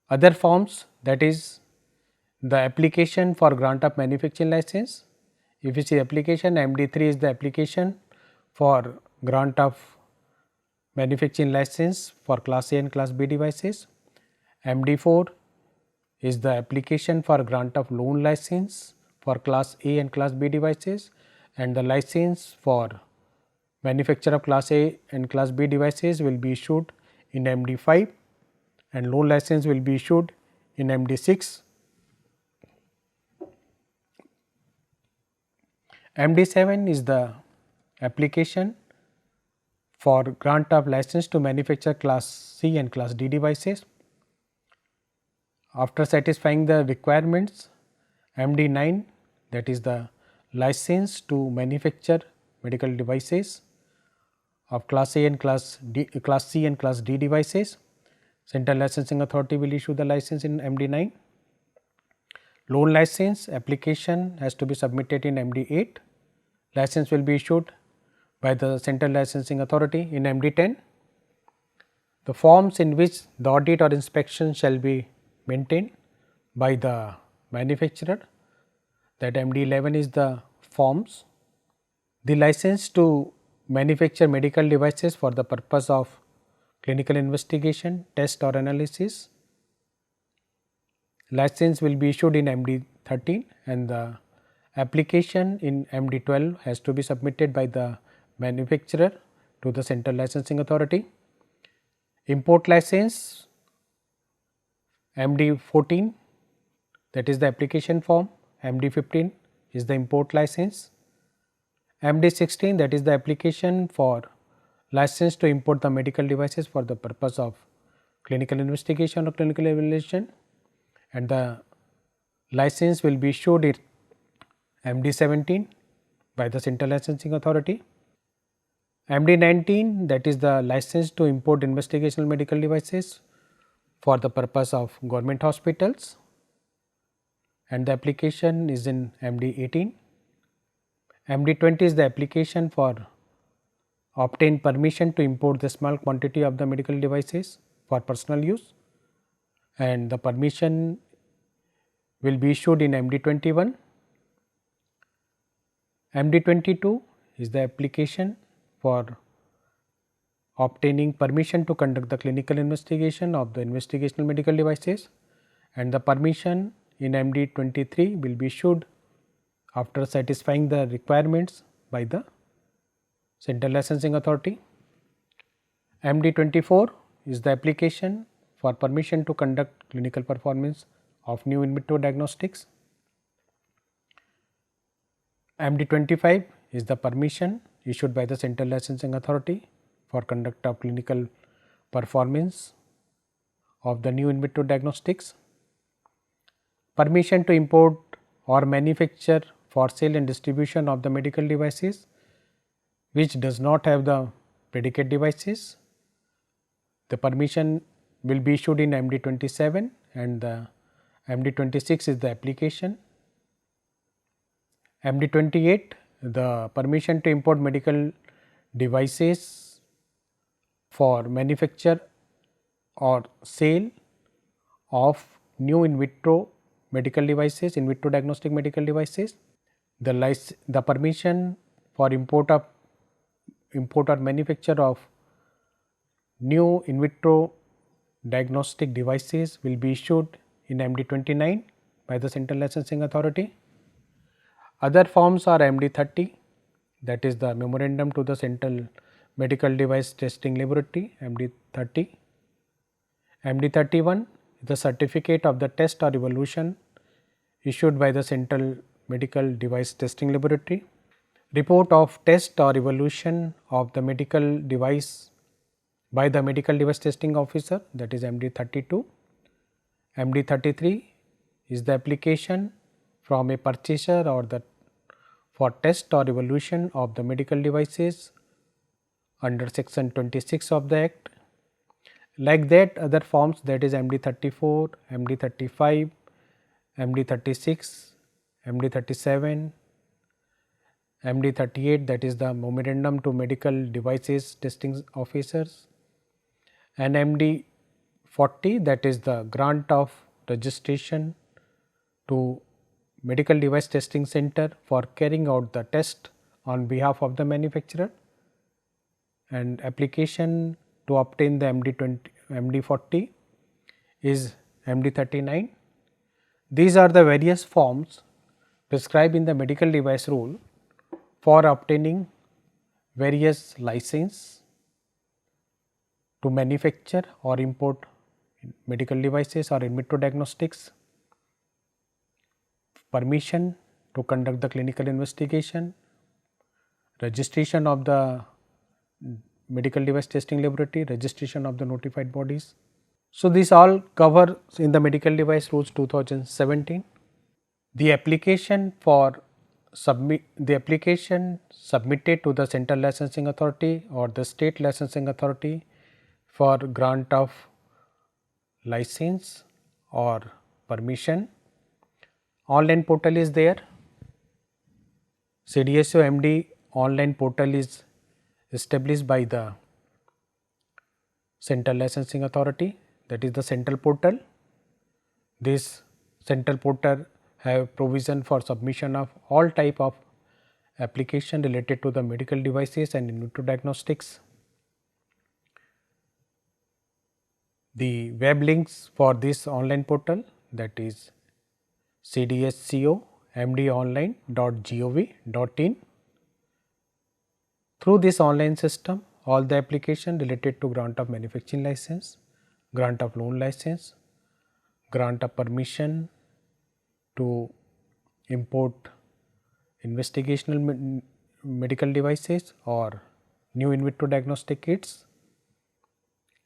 Other forms, that is the application for grant of manufacturing license. If you see application, MD3 is the application for grant of manufacturing license for class A and class B devices. MD4 is the application for grant of loan license for class A and class B devices, and the license for manufacture of class A and class B devices will be issued in MD5 and loan license will be issued in MD6. MD7 is the application for grant of license to manufacture class C and class D devices. After satisfying the requirements, MD9, that is the license to manufacture medical devices of class A and class C and class D devices. Central licensing authority will issue the license in MD9. Loan license application has to be submitted in MD8. License will be issued by the central licensing authority in MD10. The forms in which the audit or inspection shall be maintained by the manufacturer, that MD11 is the forms. The license to manufacture medical devices for the purpose of clinical investigation, test or analysis. License will be issued in MD13 and the application in MD12 has to be submitted by the manufacturer to the central licensing authority. Import license MD14, that is the application form, MD15 is the import license, MD16, that is the application for license to import the medical devices for the purpose of clinical investigation or clinical evaluation, and the license will be issued in MD17 by the central licensing authority. MD19, that is the license to import investigational medical devices for the purpose of government hospitals, and the application is in MD18. MD20 is the application for obtain permission to import the small quantity of the medical devices for personal use, and the permission will be issued in MD21. MD22 is the application for obtaining permission to conduct the clinical investigation of the investigational medical devices, and the permission in MD23 will be issued after satisfying the requirements by the central licensing authority. MD24 is the application for permission to conduct clinical performance of new in vitro diagnostics. MD25 is the permission issued by the central licensing authority for conduct of clinical performance of the new in vitro diagnostics. Permission to import or manufacture for sale and distribution of the medical devices which does not have the predicate devices. The permission will be issued in MD27 and the MD26 is the application. MD28, the permission to import medical devices for manufacture or sale of new in vitro medical devices, in vitro diagnostic medical devices. The permission for import or manufacture of new in vitro diagnostic devices will be issued in MD29 by the Central Licensing Authority. Other forms are MD30, that is the Memorandum to the Central Medical Device Testing Laboratory, MD30. MD31 is the Certificate of the Test or Evolution issued by the Central Medical Device Testing Laboratory. Report of test or evolution of the medical device by the medical device testing officer, that is MD32. MD33 is the application from a purchaser or the for test or evolution of the medical devices under section 26 of the Act. Like that, other forms, that is MD34, MD35, MD36, MD37, MD38, that is the Memorandum to Medical Devices Testing Officers, and MD40, that is the grant of registration to Medical Device Testing Center for carrying out the test on behalf of the manufacturer, and application to obtain the MD40 is MD39. These are the various forms prescribed in the medical device rule for obtaining various license to manufacture or import medical devices or in vitro diagnostics, permission to conduct the clinical investigation, registration of the medical device testing laboratory, registration of the notified bodies. So, this all cover in the medical device rules 2017. The application submitted to the Central Licensing Authority or the State Licensing Authority for grant of license or permission. Online portal is there. CDSO MD online portal is established by the Central Licensing Authority, that is the central portal. This central portal have provision for submission of all type of application related to the medical devices and in vitro diagnostics. The web links for this online portal, that is cdsco.mdonline.gov.in. Through this online system, all the application related to grant of manufacturing license, grant of loan license, grant of permission to import investigational medical devices or new in vitro diagnostic kits,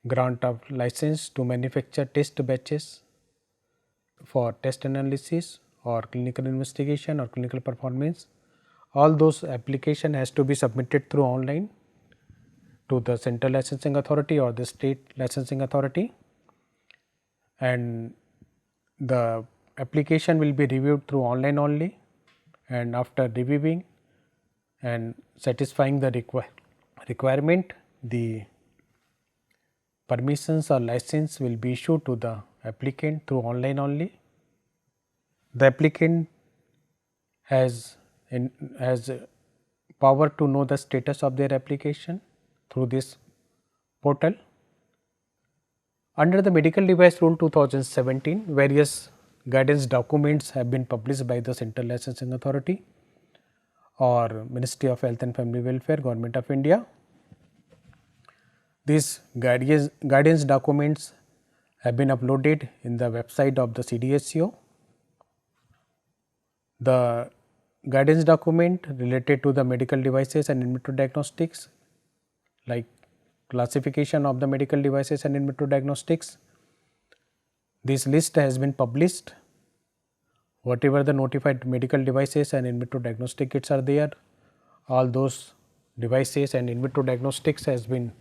grant of license to manufacture test batches for test analysis or clinical investigation or clinical performance. All those application has to be submitted through online to the Central Licensing Authority or the State Licensing Authority, and the application will be reviewed through online only, and after reviewing and satisfying the requirement, the permissions or license will be issued to the applicant through online only. The applicant has power to know the status of their application through this portal. Under the Medical Device Rule 2017, various guidance documents have been published by the Central Licensing Authority or Ministry of Health and Family Welfare, Government of India. These guidance documents have been uploaded in the website of the CDSCO. The guidance document related to the medical devices and in vitro diagnostics, like classification of the medical devices and in vitro diagnostics. This list has been published. Whatever the notified medical devices and in vitro diagnostic kits are there, all those devices and in vitro diagnostics has been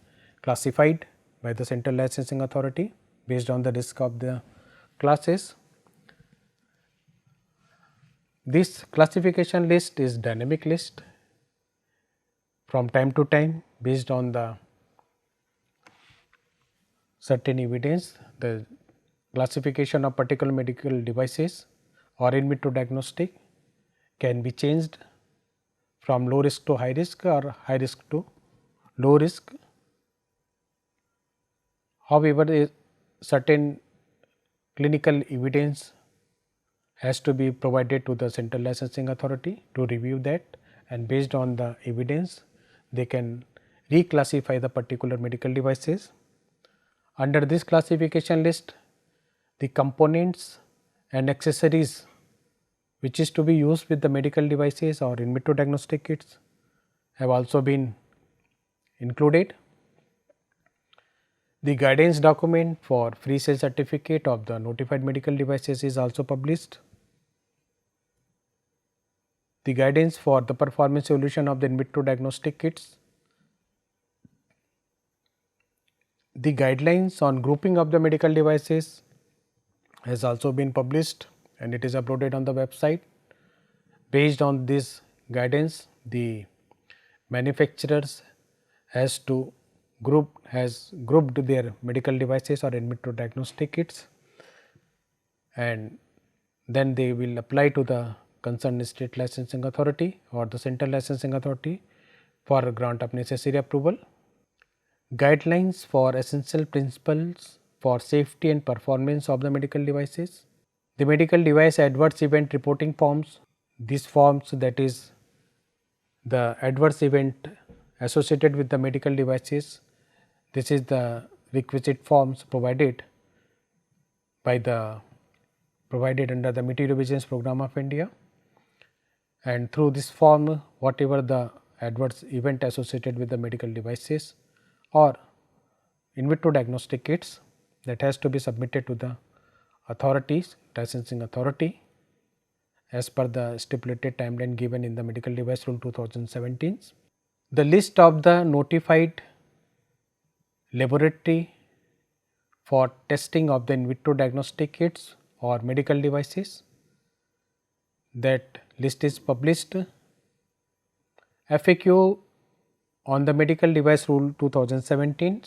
classified by the Central Licensing Authority based on the risk of the classes. This classification list is dynamic list. From time to time, based on the certain evidence, the classification of particular medical devices or in vitro diagnostic can be changed from low risk to high risk or high risk to low risk. However, certain clinical evidence has to be provided to the Central Licensing Authority to review that, and based on the evidence they can reclassify the particular medical devices. Under this classification list, the components and accessories which is to be used with the medical devices or in vitro diagnostic kits have also been included. The guidance document for free sale certificate of the notified medical devices is also published. The guidance for the performance evaluation of the in vitro diagnostic kits. The guidelines on grouping of the medical devices has also been published and it is uploaded on the website. Based on this guidance, the manufacturers has grouped their medical devices or in vitro diagnostic kits, and then they will apply to the concerned state licensing authority or the central licensing authority for a grant of necessary approval. Guidelines for essential principles for safety and performance of the medical devices. The medical device adverse event reporting forms, these forms, that is the adverse event associated with the medical devices, this is the requisite forms provided under the Material Vigilance Program of India, and through this form whatever the adverse event associated with the medical devices or in vitro diagnostic kits, that has to be submitted to the authorities, licensing authority, as per the stipulated timeline given in the Medical Device Rule 2017. The list of the notified laboratory for testing of the in vitro diagnostic kits or medical devices, that list is published. FAQ on the Medical Device Rule 2017,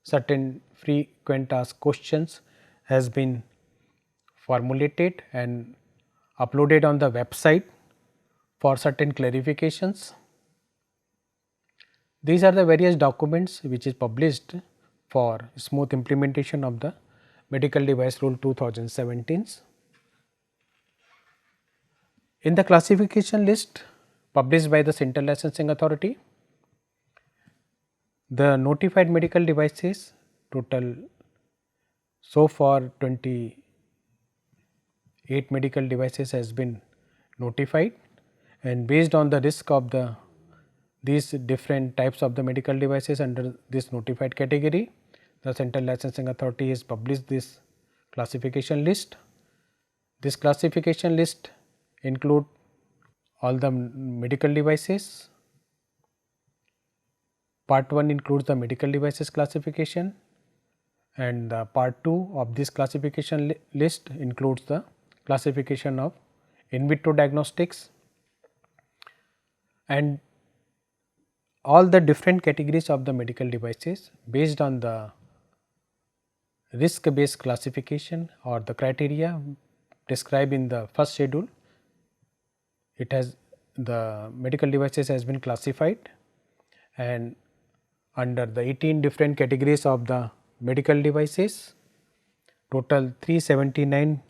certain frequent asked questions has been formulated and uploaded on the website for certain clarifications. These are the various documents which is published for smooth implementation of the Medical Device Rule 2017. In the classification list published by the Central Licensing Authority, the notified medical devices total so far 28 medical devices has been notified, and based on the risk of these different types of the medical devices under this notified category, the Central Licensing Authority has published this classification list. This classification list include all the medical devices. Part 1 includes the medical devices classification, and part 2 of this classification list includes the classification of in vitro diagnostics, and all the different categories of the medical devices based on the risk based classification or the criteria described in the first schedule. It has, the medical devices has been classified, and under the 18 different categories of the medical devices, total 379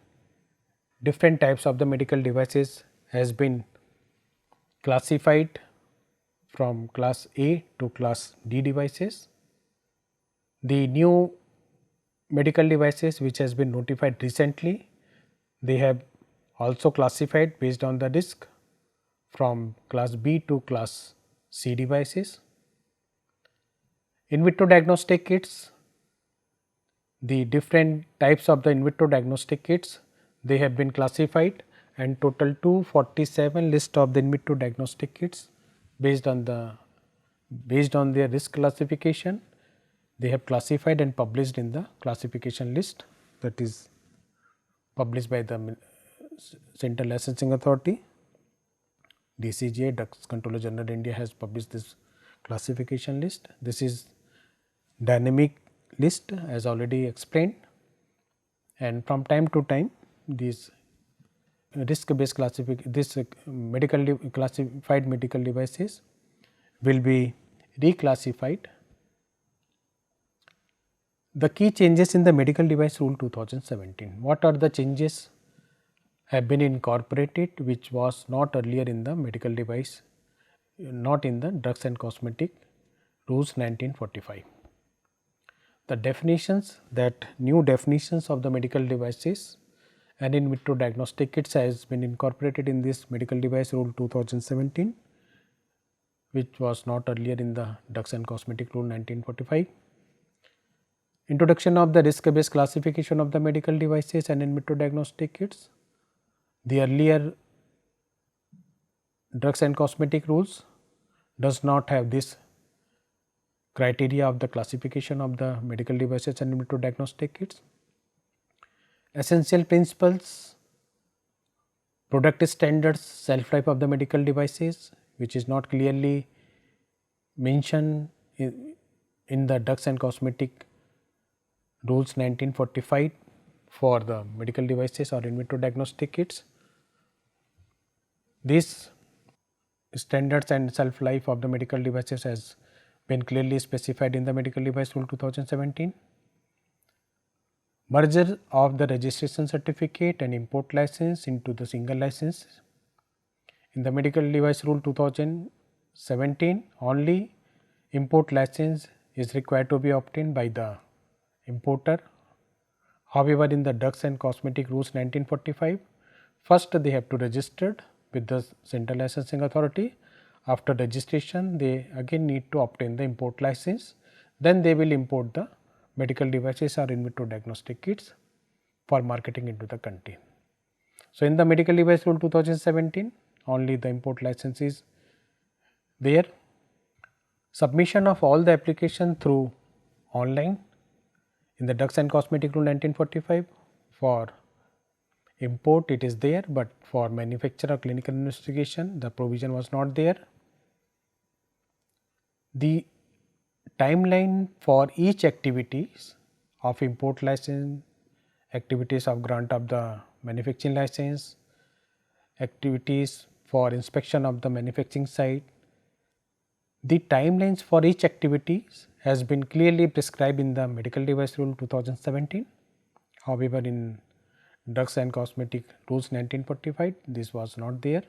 different types of the medical devices has been classified from class A to class D devices. The new medical devices which has been notified recently, they have also classified based on the risk from class B to class C devices. In vitro diagnostic kits, the different types of the in vitro diagnostic kits, they have been classified, and total 247 list of the in vitro diagnostic kits based on their risk classification, they have classified and published in the classification list, that is published by the Central Licensing Authority. DCGI, Drugs Controller General India, has published this classification list. This is dynamic list as already explained, and from time to time these risk based classified medical devices will be reclassified. The key changes in the Medical Device Rule 2017. What are the changes have been incorporated, which was not earlier in the medical device, not in the drugs and cosmetic rules 1945. The definitions, that new definitions of the medical devices and in vitro diagnostic kits has been incorporated in this medical device rule 2017, which was not earlier in the drugs and cosmetic rule 1945. Introduction of the risk based classification of the medical devices and in vitro diagnostic kits. The earlier drugs and cosmetic rules does not have this criteria of the classification of the medical devices and in vitro diagnostic kits. Essential principles, product standards, shelf life of the medical devices, which is not clearly mentioned in the drugs and cosmetic rules 1945 for the medical devices or in vitro diagnostic kits. These standards and shelf life of the medical devices has been clearly specified in the medical device rule 2017. Merger of the registration certificate and import license into the single license. In the medical device rule 2017, only import license is required to be obtained by the importer. However, in the drugs and cosmetic rules 1945, first they have to register with the central licensing authority. After registration, they again need to obtain the import license. Then they will import the medical devices or in vitro diagnostic kits for marketing into the country. So, in the medical device rule 2017, only the import license is there. Submission of all the application through online. In the drugs and cosmetic rule 1945, for import it is there, but for manufacture or clinical investigation the provision was not there. The timeline for each activities of import license, activities of grant of the manufacturing license, activities for inspection of the manufacturing site, the timelines for each activities has been clearly prescribed in the medical device rule 2017. However, in drugs and cosmetic rules 1945, this was not there.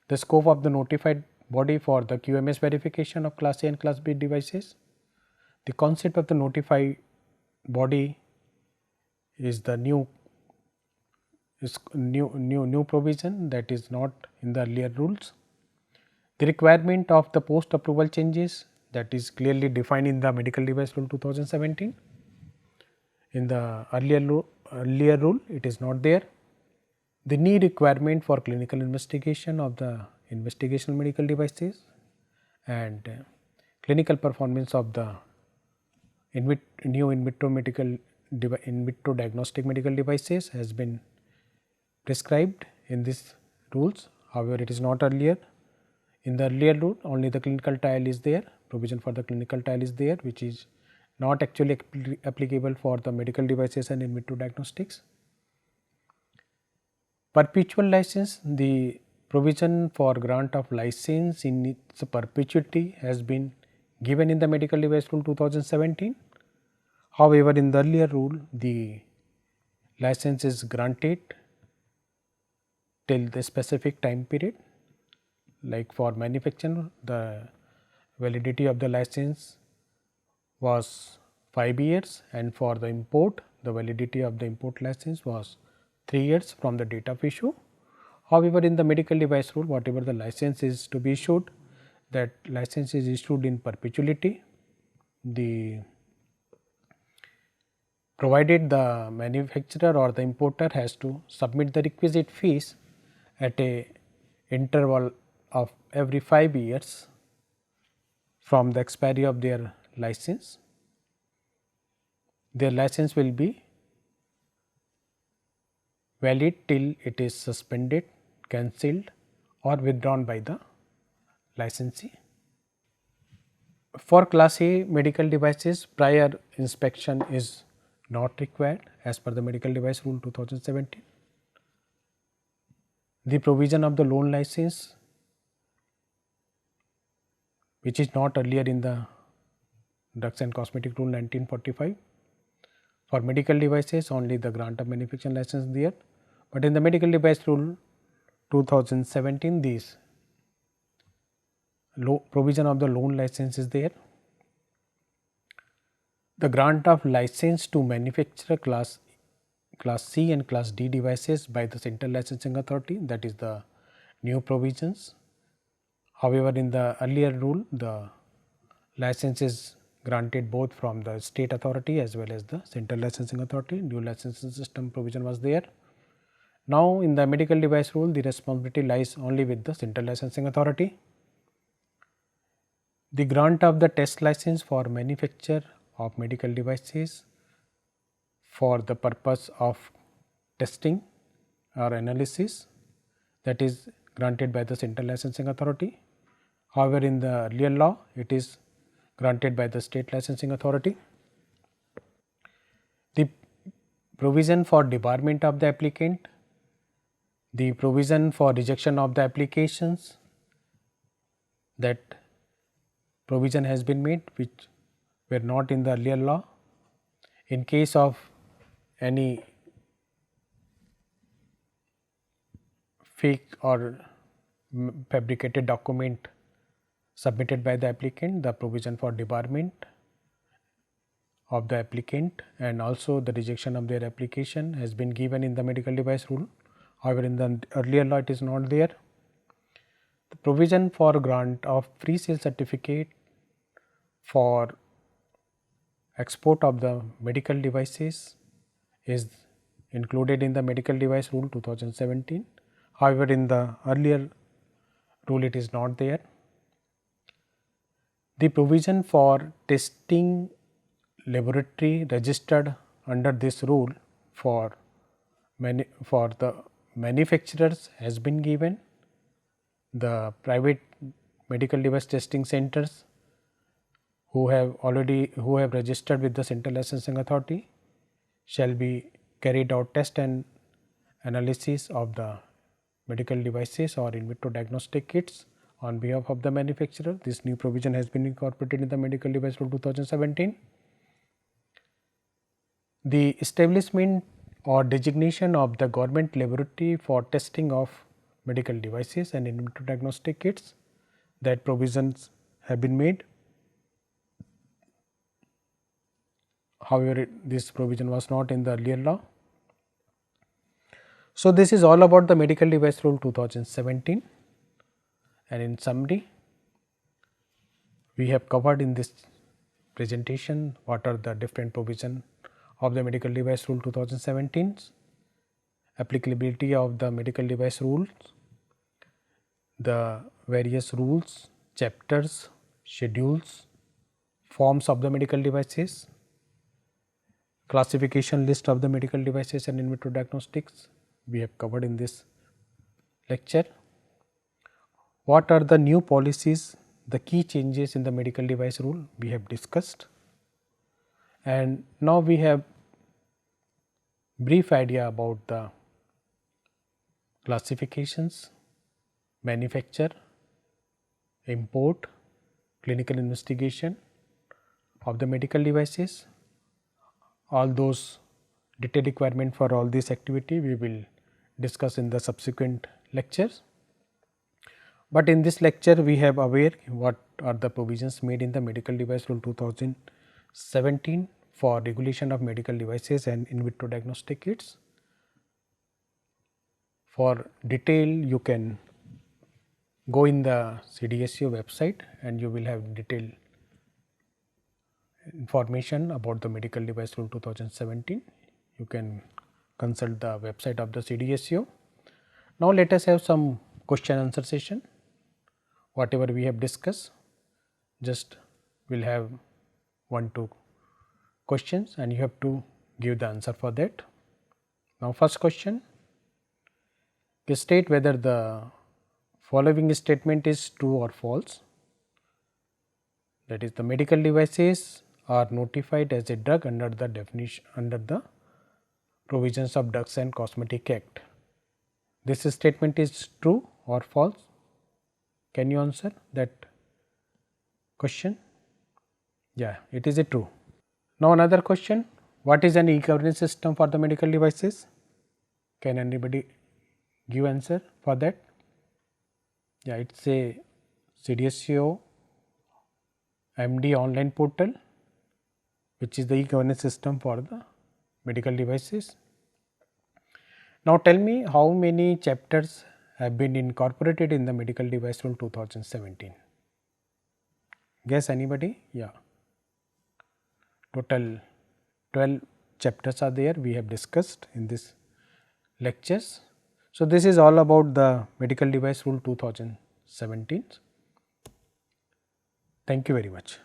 The scope of the notified body for the QMS verification of class A and class B devices. The concept of the notified body is the new provision that is not in the earlier rules. The requirement of the post approval changes, that is clearly defined in the medical device rule 2017. In the earlier rule it is not there. The need requirement for clinical investigation of the investigational medical devices and clinical performance of the new in vitro diagnostic medical devices has been prescribed in these rules. However, it is not earlier. In the earlier rule, only the clinical trial is there, provision for the clinical trial is there, which is not actually applicable for the medical devices and in vitro diagnostics. Perpetual license, the provision for grant of license in its perpetuity has been given in the medical device rule 2017. However, in the earlier rule, the license is granted till the specific time period. Like for manufacturing, the validity of the license was 5 years, and for the import, the validity of the import license was 3 years from the date of issue. However, in the medical device rule, whatever the license is to be issued, that license is issued in perpetuity. The provided the manufacturer or the importer has to submit the requisite fees at a interval of every 5 years from the expiry of their license. Their license will be valid till it is suspended, cancelled or withdrawn by the licensee. For class A medical devices, prior inspection is not required as per the medical device rule 2017. The provision of the loan license, which is not earlier in the drugs and cosmetic rule 1945. For medical devices, only the grant of manufacturing license there, But in the medical device rule 2017, this provision of the loan license is there. The grant of license to manufacture class C and class D devices by the Central Licensing Authority, that is the new provisions. However, in the earlier rule, the license is granted both from the state authority as well as the Central Licensing Authority. New licensing system provision was there. Now, in the medical device rule, the responsibility lies only with the Central Licensing Authority. The grant of the test license for manufacture of medical devices for the purpose of testing or analysis, that is granted by the Central Licensing Authority. However, in the earlier law, it is granted by the State Licensing Authority. The provision for debarment of the applicant, the provision for rejection of the applications, that provision has been made which were not in the earlier law. In case of any fake or fabricated document submitted by the applicant, the provision for debarment of the applicant and also the rejection of their application has been given in the medical device rule. However, in the earlier law it is not there. The provision for grant of free sale certificate for export of the medical devices is included in the medical device rule 2017. However, in the earlier rule it is not there. The provision for testing laboratory registered under this rule for the manufacturers has been given. The private medical device testing centers who have registered with the Central Licensing Authority shall be carried out test and analysis of the medical devices or in vitro diagnostic kits on behalf of the manufacturer. This new provision has been incorporated in the medical device rule 2017. The establishment or designation of the government laboratory for testing of medical devices and in vitro diagnostic kits, that provisions have been made. However, this provision was not in the earlier law. So, this is all about the medical device rule 2017, and in summary we have covered in this presentation what are the different provision of the medical device rule 2017, applicability of the medical device rules, the various rules, chapters, schedules, forms of the medical devices, classification list of the medical devices and in vitro diagnostics we have covered in this lecture. What are the new policies, the key changes in the medical device rule we have discussed, and now we have brief idea about the classifications, manufacture, import, clinical investigation of the medical devices. All those detailed requirement for all this activity we will discuss in the subsequent lectures. But in this lecture we have aware what are the provisions made in the medical device rule 2017 for regulation of medical devices and in vitro diagnostic kits. For detail you can go in the CDSCO website and you will have detailed information about the medical device rule 2017. You can consult the website of the CDSCO. Now, let us have some question answer session. Whatever we have discussed, just we will have 1-2 questions and you have to give the answer for that. Now, first question, state whether the following statement is true or false. That is, the medical devices are notified as a drug under the definition under the provisions of Drugs and Cosmetic Act. This statement is true or false? Can you answer that question? Yeah, it is a true. Now, another question, what is an e-governance system for the medical devices? Can anybody give answer for that? Yeah, it's a CDSCO MD online portal, which is the e-governance system for the medical devices. Now, tell me how many chapters have been incorporated in the medical device rule 2017? Guess anybody? Yeah, total 12 chapters are there, we have discussed in this lectures. So, this is all about the medical device rule 2017. Thank you very much.